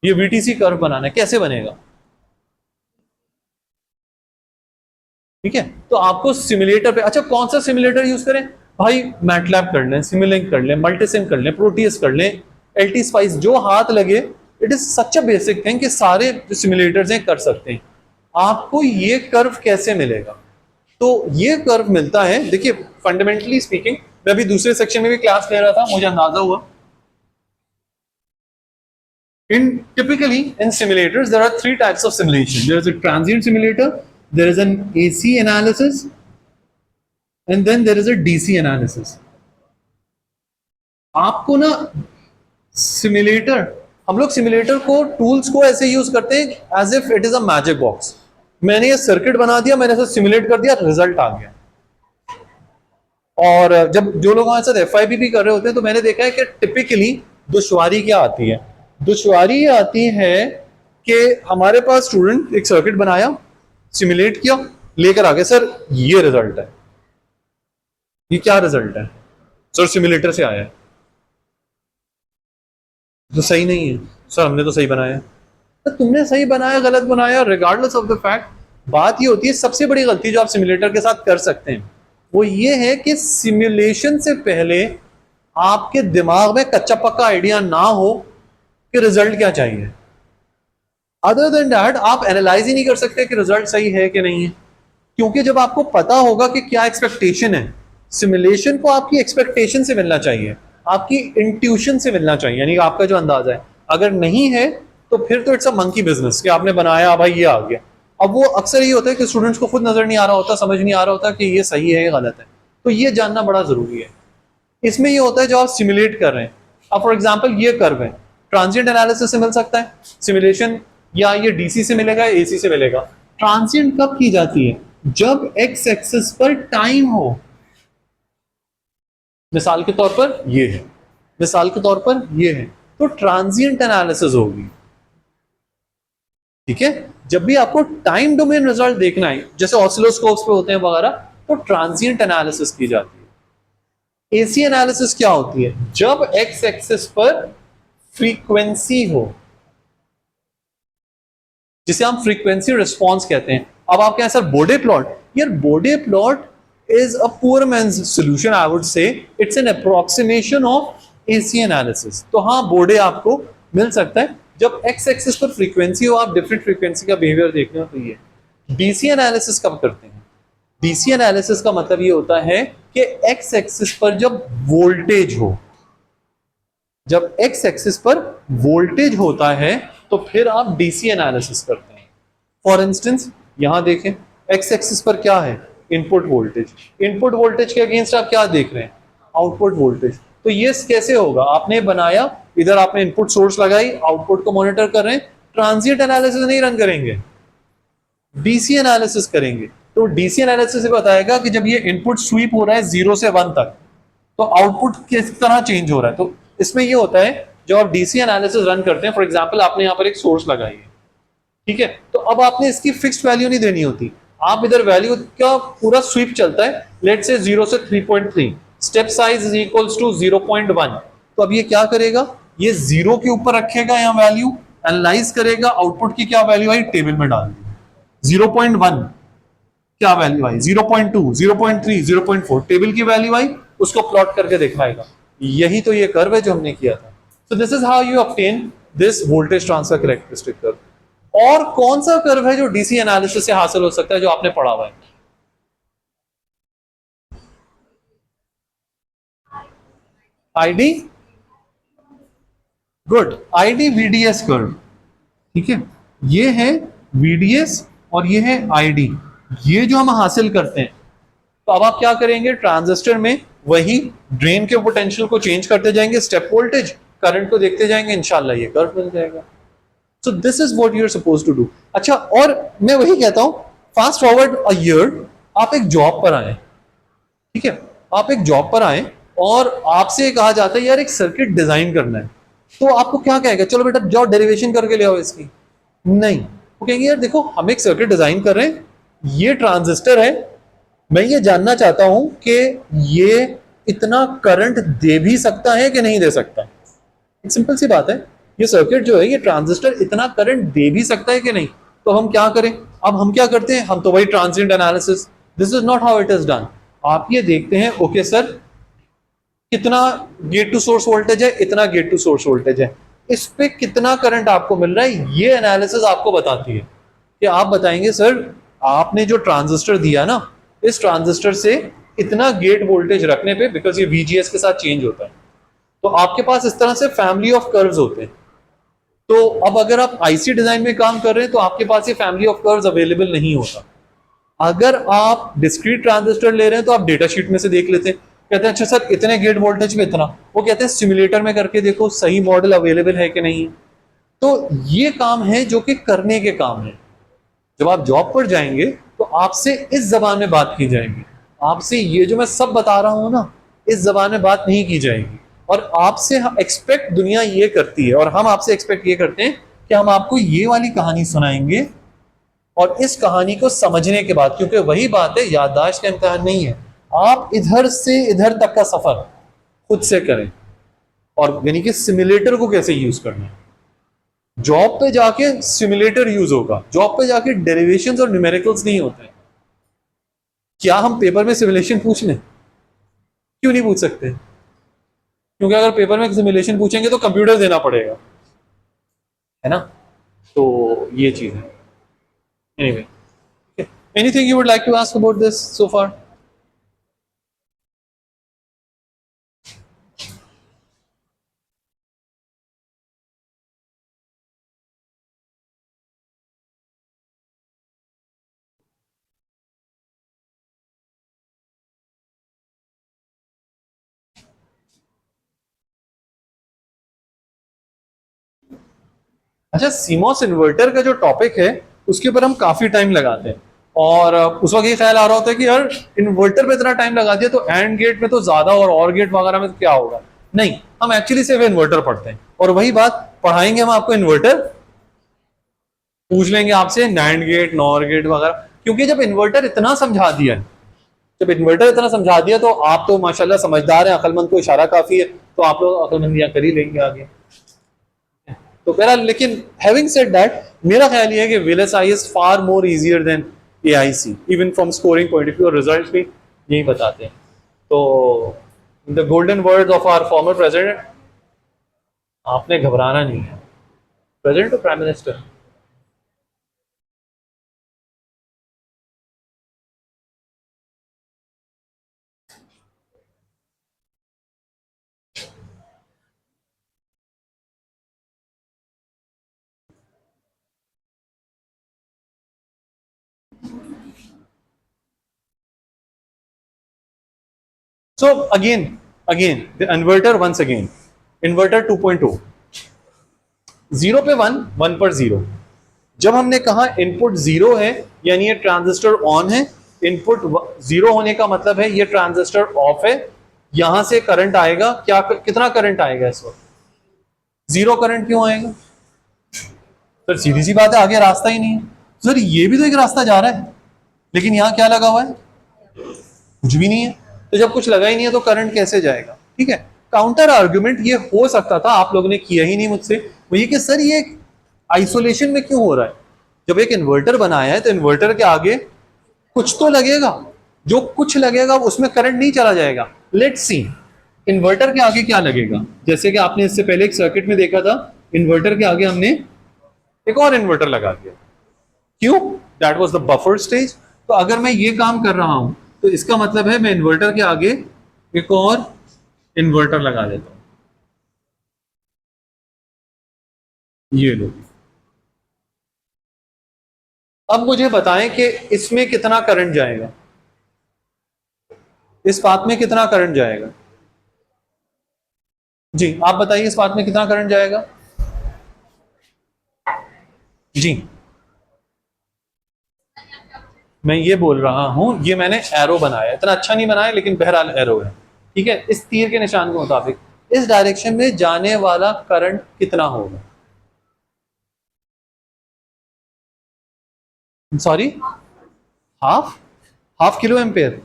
ये VTC कर्व बनाना है, कैसे बनेगा? ठीक है, तो आपको सिमुलेटर पे, अच्छा कौन सा सिमुलेटर यूज करें भाई? मैटलैब कर लें, सिमुलिंक कर लें, मल्टीसिम कर लें, प्रोटियस कर लें, LT स्पाइस, जो हाथ लगे। It is such a basic thing कि सारे जो सिमुलेटर्स हैं कर सकते हैं। आपको ये कर्व कैसे मिलेगा? तो ये कर्व मिलता है, देखिए फंडामेंटली स्पीकिंग, मैं अभी दूसरे सेक्शन में भी क्लास ले रहा था, मुझे अंदाजा हुआ typically in simulators there are 3 types of simulation. There is a transient simulator, there is an AC analysis, and then there is a DC analysis. आपको ना सिमुलेटर, हम लोग सिमुलेटर को, टूल्स को ऐसे यूज करते हैं as if it is a magic box. मैंने ये सर्किट बना दिया, मैंने इसे सिमुलेट कर दिया, रिजल्ट आ गया। और जब जो लोग हमारे साथ FIBP कर रहे होते हैं तो मैंने देखा है कि टिपिकली दुश्वारी क्या आती है? दुश्वारी ये आती है कि हमारे पास स्टूडेंट एक सर्किट बनाया, सिमुलेट किया, लेकर आ गया, सर ये रिजल्ट है। ये क्या रिजल्ट है? सर सिमुलेटर से आया है। तो सही नहीं है सर, हमने तो सही बनाया। तो तुमने सही बनाया गलत बनाया, रिगार्डलेस ऑफ द फैक्ट, बात ये होती है सबसे बड़ी गलती जो आप सिमुलेटर के साथ कर सकते हैं वो ये है कि सिमुलेशन से पहले आपके दिमाग में कच्चा पक्का आइडिया ना हो कि रिजल्ट क्या चाहिए, अदर देन दैट आप एनालाइज ही नहीं कर सकते कि रिजल्ट सही है कि नहीं है। क्योंकि जब आपको पता होगा कि क्या एक्सपेक्टेशन है, सिमुलेशन को आपकी एक्सपेक्टेशन से मिलना चाहिए, आपकी इंट्यूशन से मिलना चाहिए, यानी आपका जो अंदाजा है। अगर नहीं है तो फिर तो इट्स अ मंकी बिजनेस कि आपने बनाया भाई ये आ गया। अब वो अक्सर ये होता है कि स्टूडेंट्स को खुद नजर नहीं आ रहा होता, समझ नहीं आ रहा होता कि ये सही है या गलत है। तो ये जानना बड़ा जरूरी है। इसमें ये होता है जो आप सिमुलेट कर रहे हैं, अब फॉर एग्जांपल ये कर्व है, ट्रांजिएंट एनालिसिस से मिल सकता है सिमुलेशन, या ये डीसी से मिलेगा, एसी से मिलेगा। ट्रांजिएंट कब की जाती है? जब एक्स एक्सिस पर टाइम हो। मिसाल के तौर पर ये है, मिसाल के तौर पर ये है, तो ट्रांजिएंट एनालिसिस होगी। ठीक है, जब भी आपको टाइम डोमेन रिजल्ट देखना है, जैसे ऑसिलोस्कोप्स पे होते हैं वगैरह, तो ट्रांजिएंट एनालिसिस की जाती है। एसी एनालिसिस क्या होती है? जब एक्स एक्सिस पर फ्रीक्वेंसी हो, जिसे हम फ्रीक्वेंसी रिस्पॉन्स कहते हैं। अब आप कहें सर बोडे प्लॉट, यार बोडे plot is a poor man's solution, I would say. It's an approximation of AC analysis. तो हाँ, बोडे आपको मिल सकता है जब x एक्सिस पर फ्रीक्वेंसी हो, आप डिफरेंट फ्रीक्वेंसी का बिहेवियर देखना हो। तो ये डीसी एनालिसिस कब करते हैं? डीसी एनालिसिस का मतलब ये होता है कि x एक्सिस पर जब वोल्टेज हो, जब x एक्सिस पर वोल्टेज होता है तो फिर आप डीसी एनालिसिस करते हैं। फॉर इंस्टेंस यहां देखें, x एक्सिस पर क्या है? Input voltage. इनपुट वोल्टेज के अगेंस्ट आप क्या देख रहे हैं? Output voltage. तो ये कैसे होगा? आपने बनाया, इधर आपने इनपुट सोर्स लगाई, आउटपुट को मॉनिटर कर रहे हैं। ट्रांजिएंट एनालिसिस नहीं रन करेंगे, डीसी एनालिसिस करेंगे। तो डीसी एनालिसिस से बताएगा कि जब ये इनपुट स्वीप हो रहा है 0 से 1 तक, तो आउटपुट किस तरह चेंज हो रहा है। तो इसमें ये होता है, जब आप डीसी एनालिसिस रन करते हैं, फॉर एग्जांपल आपने यहां पर एक सोर्स लगाई है, ठीक है, तो अब आपने इसकी फिक्स्ड वैल्यू नहीं देनी होती। आप इधर वैल्यू का पूरा स्वीप चलता है, लेट से 0 से 3.3, step size is equals to 0.1। तो अब ये क्या करेगा? ये 0 के ऊपर रखेगा यहाँ वैल्यू, एनालाइज करेगा, आउटपुट की क्या वैल्यू आई टेबल में डाल दी। 0.1 क्या वैल्यू आई, 0.2, 0.3, 0.4 टेबल की वैल्यू आई, उसको प्लॉट करके दिखाएगा। यही तो ये कर्व है जो हमने किया था। So this is how you obtain this voltage transfer characteristic curve. और कौन सा कर्व है जो डीसी एनालिसिस से हासिल हो सकता है, जो आपने पढ़ा हुआ है? ID, good, ID VDS curve. ठीक है, ये है वीडीएस और ये है आईडी, ये जो हम हासिल करते हैं। तो अब आप क्या करेंगे? ट्रांजिस्टर में वही ड्रेन के पोटेंशियल को चेंज करते जाएंगे, स्टेप वोल्टेज करंट को देखते जाएंगे, इंशाल्लाह ये कर्व बन जाएगा। So this is what you are supposed to do. अच्छा, और मैं वही कहता हूं, फास्ट फॉरवर्ड अ ईयर, आप एक जॉब पर आए, ठीक है, आप एक जॉब पर आए और आपसे कहा जाता है यार एक सर्किट डिजाइन करना है, तो आपको क्या कहेगा? चलो बेटा जाओ डेरिवेशन करके ले आओ इसकी। नहीं, वो कहेंगे यार देखो हम एक सर्किट डिजाइन कर रहे हैं, ये ट्रांजिस्टर है, मैं ये जानना चाहता हूं कि ये इतना करंट दे भी सकता है कि नहीं दे सकता। एक सिंपल सी बात है, ये सर्किट जो है, ये ट्रांजिस्टर इतना करंट दे भी सकता है कि नहीं। तो हम क्या करें? अब हम क्या करते हैं? हम तो वही transient analysis. This is not how it is done. आप ये देखते हैं, ओके सर कितना गेट टू सोर्स वोल्टेज है, इतना गेट टू सोर्स वोल्टेज है, इस पे कितना करंट आपको मिल रहा है, ये एनालिसिस आपको बताती है। कि आप बताएंगे सर आपने जो ट्रांजिस्टर दिया ना, इस ट्रांजिस्टर से इतना गेट वोल्टेज रखने पे, बिकॉज ये VGS के साथ चेंज होता है, तो आपके पास इस तरह से फैमिली ऑफ कर्व्स होते हैं। तो अब अगर आप आईसी डिजाइन में काम कर रहे हैं तो आपके पास ये फैमिली ऑफ कर्व्स अवेलेबल नहीं होता। अगर आप डिस्क्रीट ट्रांजिस्टर ले रहे हैं तो आप डेटा शीट में से देख लेते हैं, कहते हैं अच्छा सर इतने गेट वोल्टेज में इतना, वो कहते हैं सिमुलेटर में करके देखो सही मॉडल अवेलेबल है कि नहीं है। तो ये काम है जो कि करने के काम है। जब आप जॉब पर जाएंगे तो आपसे इस जबान में बात की जाएगी, आपसे ये जो मैं सब बता रहा हूं ना, इस जबान में बात नहीं की जाएगी। और आपसे एक्सपेक्ट दुनिया ये करती है, और हम आपसे एक्सपेक्ट ये करते हैं कि हम आपको ये वाली कहानी सुनाएंगे, और इस कहानी को समझने के बाद, क्योंकि वही बात है, याददाश्त का इम्तिहान नहीं है, आप इधर से इधर तक का सफर खुद से करें। और यानी कि सिमुलेटर को कैसे यूज करना है। जॉब पे जाके सिमुलेटर यूज होगा, जॉब पे जाके डेरिवेशंस और न्यूमेरिकल्स नहीं होते। क्या हम पेपर में सिमुलेशन पूछ लें? क्यों नहीं पूछ सकते? क्योंकि अगर पेपर में सिमुलेशन पूछेंगे तो कंप्यूटर देना पड़ेगा, है ना। तो ये चीज है। Anyway, anything you would like to ask about this so far? अच्छा, सीमॉस इन्वर्टर का जो टॉपिक है उसके ऊपर हम काफी टाइम लगाते हैं, और उस वक्त ये ख्याल आ रहा होता है कि यार इन्वर्टर पे इतना टाइम लगा दिया तो एंड गेट में तो ज्यादा और गेट वगैरह में तो क्या होगा। नहीं, हम एक्चुअली सिर्फ इन्वर्टर पढ़ते हैं, और वही बात पढ़ाएंगे हम आपको इन्वर्टर, पूछ लेंगे आपसे नैंड गेट नॉर गेट वगैरह, क्योंकि जब इन्वर्टर इतना समझा दिया है, जब इन्वर्टर इतना समझा दिया तो आप तो माशाल्लाह समझदार हैं, अक्लमंद को इशारा काफी है, तो आप लोग अक्लमंदियां कर ही लेंगे आगे। तो बहरहाल, लेकिन हैविंग सेड दैट, मेरा ख्याल ये है कि VLSI is far more easier than AIC, even from scoring point of view, और रिजल्ट भी यही बताते हैं। तो the golden words of our former president, आपने घबराना नहीं है, प्रेसिडेंट और prime minister. So again, the inverter once again, inverter 2.0, 0 पे 1, 1 पर 0। जब हमने कहा इनपुट 0 है यानी ये ट्रांजिस्टर ऑन है, इनपुट 0 होने का मतलब है ये ट्रांजिस्टर ऑफ है, यहां से करंट आएगा, क्या कितना करंट आएगा इस वक्त? 0 करंट क्यों आएगा सर? सीधी सी बात है, आगे रास्ता ही नहीं है सर। ये भी तो एक रास्ता जा रहा है, लेकिन यहां क्या लगा हुआ है? कुछ भी नहीं है। तो जब कुछ लगा ही नहीं है तो करंट कैसे जाएगा? ठीक है, काउंटर आर्गुमेंट ये हो सकता था, आप लोगों ने किया ही नहीं मुझसे, वो ये कि सर ये आइसोलेशन में क्यों हो रहा है? जब एक इन्वर्टर बनाया है तो इन्वर्टर के आगे कुछ तो लगेगा, जो कुछ लगेगा उसमें करंट नहीं चला जाएगा। लेट्स सी, इन्वर्टर के आगे क्या लगेगा? जैसे कि आपने इससे पहले एक सर्किट में देखा था, इन्वर्टर के आगे हमने एक और इन्वर्टर लगा दिया, क्यों? That was the buffer stage. तो अगर मैं ये काम कर रहा हूं तो इसका मतलब है मैं इन्वर्टर के आगे एक और इन्वर्टर लगा देता हूं, ये लो। अब मुझे बताएं कि इसमें कितना करंट जाएगा, इस पाथ में कितना करंट जाएगा? जी आप बताइए, इस पाथ में कितना करंट जाएगा? जी मैं ये बोल रहा हूं, ये मैंने एरो बनाया, इतना अच्छा नहीं बनाया लेकिन बहरहाल एरो है, ठीक है। इस तीर के निशान के मुताबिक इस डायरेक्शन में जाने वाला करंट कितना होगा? Sorry, half kilo ampere.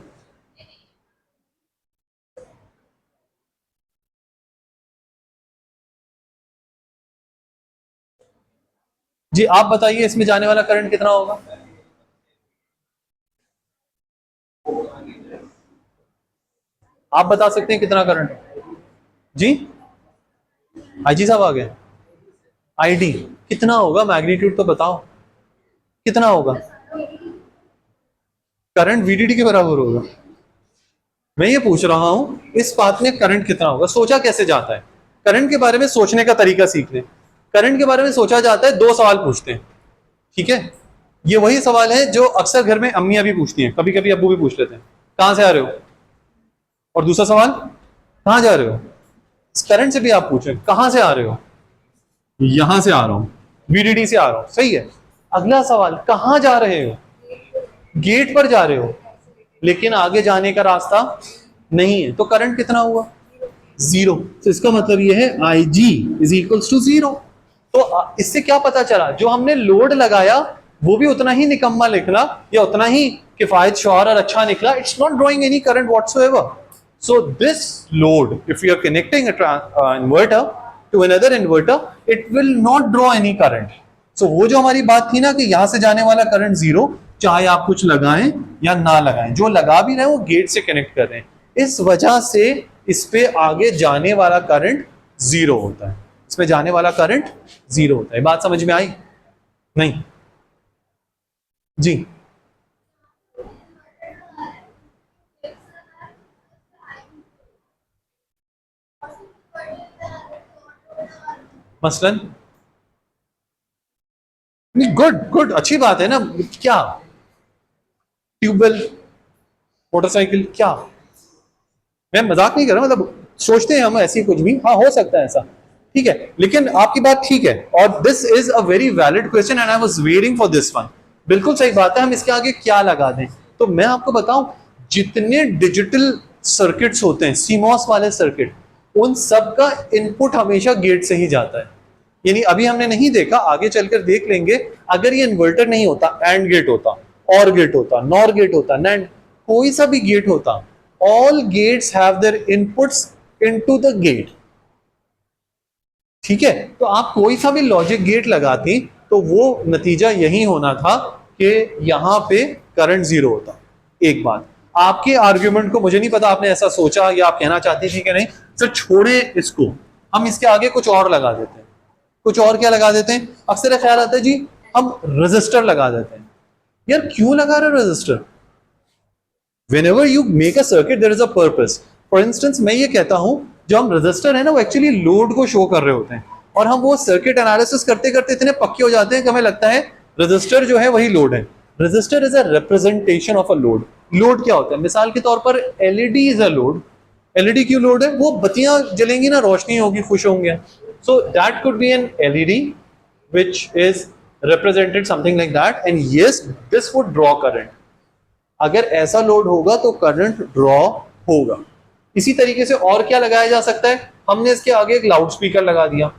जी आप बताइए, इसमें जाने वाला करंट कितना होगा? आप बता सकते हैं कितना करंट? जी आईजी साहब आ गए। आईडी कितना होगा? मैग्नीट्यूड तो बताओ कितना होगा? करंट VDD के बराबर होगा। मैं ये पूछ रहा हूं इस पाथ में करंट कितना होगा? सोचा कैसे जाता है? करंट के बारे में सोचने का तरीका सीख लें। करंट के बारे में सोचा जाता है, दो सवाल पूछते हैं, ठीक है। ये वही सवाल है जो अक्सर घर में अम्मियां भी पूछती हैं, कभी कभी अब्बू भी पूछ लेते हैं, कहां से आ रहे हो? और दूसरा सवाल, कहां जा रहे हो? इस करंट से भी आप पूछें, कहां से आ रहे हो? यहां से आ रहा हूं, VDD से आ रहा हूं, सही है। अगला सवाल, कहां जा रहे हो? गेट पर जा रहे हो, लेकिन आगे जाने का रास्ता नहीं है, तो करंट कितना हुआ? 0। तो इसका मतलब ये है IG इज इक्वल्स टू 0। तो इससे क्या पता चला? जो हमने लोड लगाया वो भी उतना ही निकम्मा निकला या उतना ही किफायत शौर और अच्छा निकला। It's not drawing any current whatsoever. So this load, if you are connecting inverter to another inverter, it will not draw any current. So वो जो हमारी बात थी ना कि यहां से जाने वाला करंट 0, चाहे आप कुछ लगाएं या ना लगाएं, जो लगा भी रहे हैं वो गेट से कनेक्ट कर रहे हैं। इस वजह से इस पे आगे जाने वाला करंट जीरो होता है, इस पे जाने वाला करंट जीरो होता है। बात समझ में आई? नहीं जी, मसलन नहीं, गुड गुड, अच्छी बात है ना। क्या ट्यूबवेल, मोटरसाइकिल, क्या? मैं मजाक नहीं कर रहा, मतलब सोचते हैं हम ऐसी कुछ भी, हाँ हो सकता है ऐसा, ठीक है। लेकिन आपकी बात ठीक है, और this is a very valid question and I was waiting for this one. बिल्कुल सही बात है, हम इसके आगे क्या लगा दें? तो मैं आपको बताऊं, जितने डिजिटल सर्किट्स होते हैं, सीमॉस वाले सर्किट, उन सब का इनपुट हमेशा गेट से ही जाता है। यानी अभी हमने नहीं देखा, आगे चलकर देख लेंगे। अगर ये इन्वर्टर नहीं होता, एंड गेट होता, और गेट होता, नॉर गेट होता, नैंड, कोई सा भी गेट होता, all gates have their inputs into the gate, ठीक है। तो आप कोई सा भी लॉजिक गेट लगाती तो वो नतीजा यही होना था कि यहां पे करंट जीरो होता। एक बात, आपके आर्ग्यूमेंट को मुझे नहीं पता आपने ऐसा सोचा या आप कहना चाहती थी कि नहीं, तो छोड़े इसको, हम इसके आगे कुछ और लगा देते हैं। कुछ और क्या लगा देते हैं? अक्सर ख्याल आता है जी हम रजिस्टर लगा देते हैं। यार क्यों लगा रहे हो register? Whenever you make a circuit, there is a purpose. For instance, मैं ये कहता हूं, जो हम रजिस्टर है ना, वो एक्चुअली लोड को शो कर रहे होते हैं, और हम वो सर्किट एनालिसिस करते करते इतने पक्के हो जाते हैं कि हमें लगता है रजिस्टर जो है वही लोड है। Register is a representation of a load. Load क्या होता है? मिसाल के तौर पर LED is a load. LED क्यों लोड है? वो बत्तियां जलेंगी ना, रोशनी होगी, खुश होंगे। So that could be an LED which is represented something like that, and yes, this would draw current. अगर ऐसा लोड होगा तो करंट ड्रॉ होगा। इसी तरीके से और क्या लगाया जा सकता है? हमने इसके आगे एक लाउड स्पीकर लगा दिया,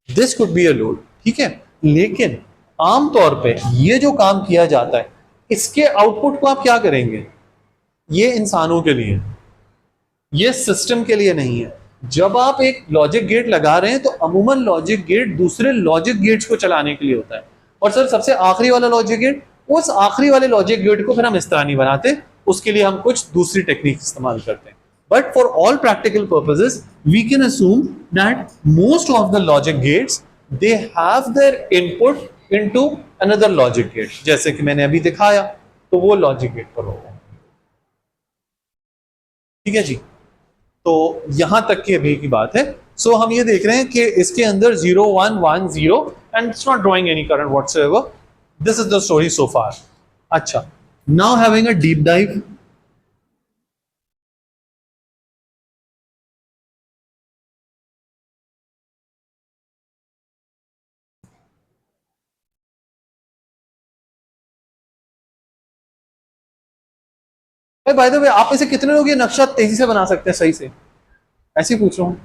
this could be a load, ठीक है। लेकिन आमतौर पे ये जो काम किया जाता है, इसके आउटपुट को आप क्या करेंगे? ये इंसानों के लिए, ये सिस्टम के लिए नहीं है। जब आप एक लॉजिक गेट लगा रहे हैं तो अमूमन लॉजिक गेट दूसरे लॉजिक गेट्स को चलाने के लिए होता है। और सर सबसे आखिरी वाला लॉजिक गेट, उस आखिरी वाले लॉजिक गेट को फिर हम इस तरह नहीं बनाते, उसके लिए हम कुछ दूसरी टेक्निक इस्तेमाल करते हैं। But for all practical purposes we can assume that most of the logic gates they have their input into another logic gate, जैसे कि मैंने अभी दिखाया, तो वो लॉजिक गेट पर होगा, ठीक है जी। तो यहां तक की अभी की बात है। सो हम ये देख रहे हैं कि इसके अंदर 0 1 1 0 and it's not drawing any current whatsoever. This is the story so far. अच्छा, now having a deep dive. By the way, आप में से कितने लोग ये नक्शा तेजी से बना सकते हैं सही से? ऐसे ही पूछ रहा हूं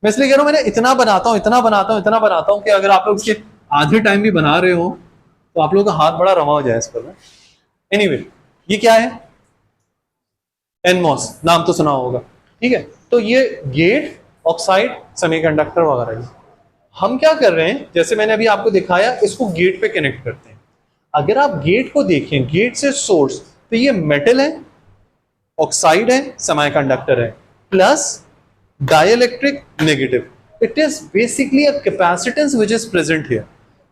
मैं, इसलिए कह रहा हूं, मैंने इतना बनाता हूं, इतना बनाता हूं, इतना बनाता हूं कि अगर आप लोग इसके आधे टाइम भी बना रहे हो तो आप लोगों का हाथ बड़ा रमा हो जाए इस पर। एनीवे, ये क्या है? एनमॉस, नाम तो सुना होगा, ठीक है। तो ये गेट ऑक्साइड सेमीकंडक्टर वगैरह है। हम क्या कर रहे हैं, जैसे मैंने अभी आपको दिखाया, इसको गेट पे कनेक्ट करते हैं। अगर आप गेट को देखें, गेट से सोर्स, तो ये मेटल है, ऑक्साइड है, सेमीकंडक्टर है, plus dielectric negative. It is basically a capacitance which is present here.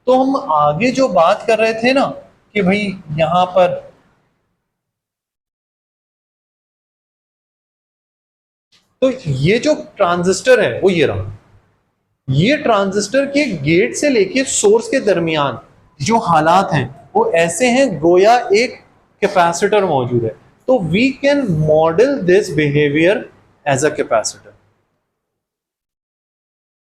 तो हम आगे जो बात कर रहे थे ना कि भाई यहां पर तो ये जो ट्रांजिस्टर है वो ये रहा। ये ट्रांजिस्टर के गेट से लेके सोर्स के दरमियान जो हालात हैं वो ऐसे हैं गोया एक कैपेसिटर मौजूद है। तो we can model this behaviour as a capacitor.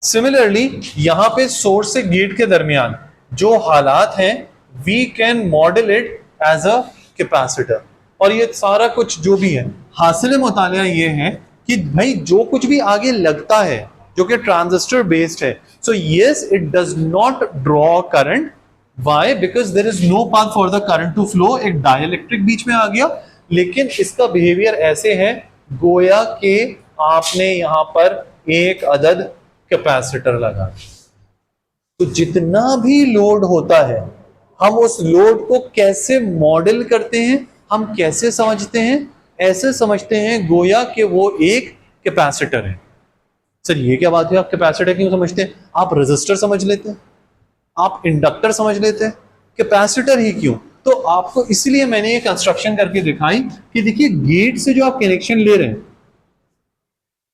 Similarly यहां पे सोर्स से गेट के दरमियान जो हालात हैं, we can model it as a capacitor. और ये सारा कुछ जो भी है, हासिल मुतालिया ये है कि भाई जो कुछ भी आगे लगता है जो कि ट्रांजिस्टर बेस्ड है, so yes it does not draw current. Why? Because there is no path for the current to flow. एक डाइलेक्ट्रिक बीच में आ गया, लेकिन इसका बिहेवियर ऐसे है गोया के आपने यहां पर एक अदद कैपेसिटर लगा। तो जितना भी लोड होता है, हम उस लोड को कैसे मॉडल करते हैं, हम कैसे समझते हैं? ऐसे समझते हैं गोया कि वो एक कैपेसिटर है। सर ये क्या बात है, आप कैपेसिटर क्यों समझते हैं? आप रेजिस्टर समझ लेते हैं, आप इंडक्टर समझ लेते हैं, कैपेसिटर ही क्यों? तो आपको इसलिए मैंने ये कंस्ट्रक्शन करके दिखाई कि देखिए गेट से जो आप कनेक्शन ले रहे हैं,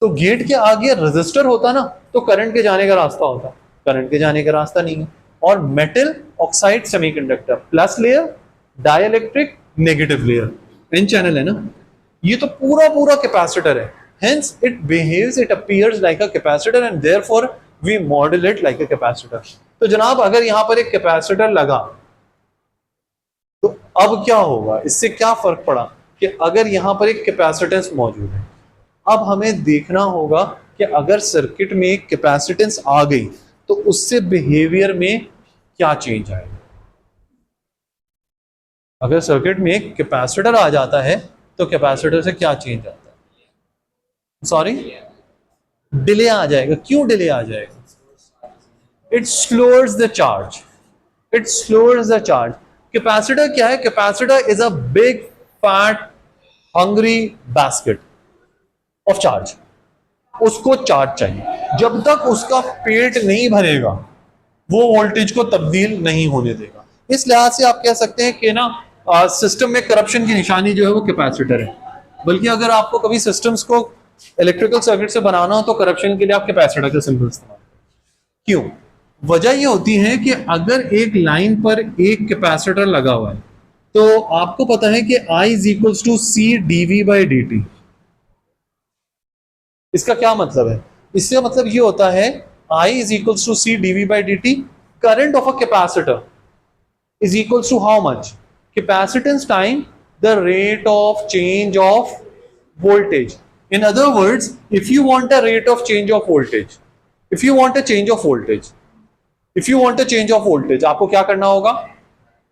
तो गेट के आगे रेजिस्टर होता ना तो करंट के जाने का रास्ता होता, करंट के जाने का रास्ता नहीं है। और metal oxide semiconductor, plus layer, dielectric, negative layer, N channel है ना, ये तो पूरा पूरा कैपेसिटर है। hence it behaves, it appears like a capacitor and therefore we model it like a capacitor। तो जनाब अगर यहां पर एक कैपेसिटर लगा तो अब क्या होगा, इससे क्या फर्क पड़ा कि अगर यहां पर एक कैपेसिटेंस मौजूद है। अब हमें देखना होगा कि अगर सर्किट में एक कैपेसिटेंस आ गई तो उससे बिहेवियर में क्या चेंज आएगा। अगर सर्किट में एक कैपेसिटर आ जाता है तो कैपेसिटर से क्या चेंज आता है? सॉरी, डिले आ जाएगा। क्यों डिले आ जाएगा? It slowers the charge, it slowers the charge. Capacitor क्या है? Capacitor is a big fat hungry basket of charge. उसको चार्ज चाहिए, जब तक उसका पेट नहीं भरेगा वो वोल्टेज को तब्दील नहीं होने देगा। इस लिहाज से आप कह सकते हैं कि ना सिस्टम में करप्शन की निशानी जो है वो कैपेसिटर है। बल्कि अगर आपको कभी सिस्टम्स को इलेक्ट्रिकल सर्किट से बनाना हो तो करप्शन के लिए आप कैपेसिटर का सिंबल इस्तेमाल करें। क्यों? वजह यह होती है कि अगर एक लाइन पर एक कैपेसिटर लगा हुआ है तो आपको पता है कि I is equals to C dV by dt। इसका क्या मतलब है? इससे मतलब ये होता है I is equals to C dV by dt, current of a capacitor is equals to how much? Capacitance time the rate of change of voltage. In other words, if you want a rate of change of voltage, if you want a change of voltage, if you want a change of voltage, आपको क्या करना होगा?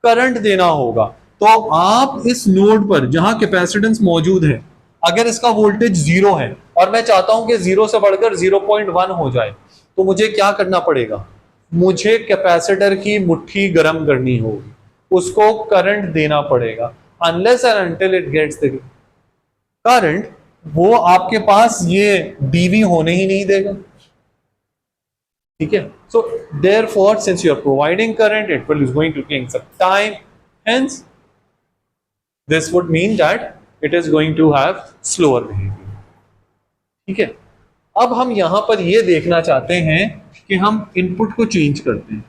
Current देना होगा। तो आप इस node पर जहां कैपेसिटेंस मौजूद है, अगर इसका वोल्टेज 0 है और मैं चाहता हूं कि 0 से बढ़कर 0.1 हो जाए, तो मुझे क्या करना पड़ेगा? मुझे कैपेसिटर की मुट्ठी गर्म करनी होगी, उसको करंट देना पड़ेगा। Unless and until it gets the current, वो आपके पास ये डीवी होने ही नहीं देगा। ठीक है? So therefore since you are providing current, it will is going to take some time, hence this would mean that it is going to have slower behaviour. ठीक है? अब हम यहां पर ये देखना चाहते हैं कि हम इनपुट को चेंज करते हैं।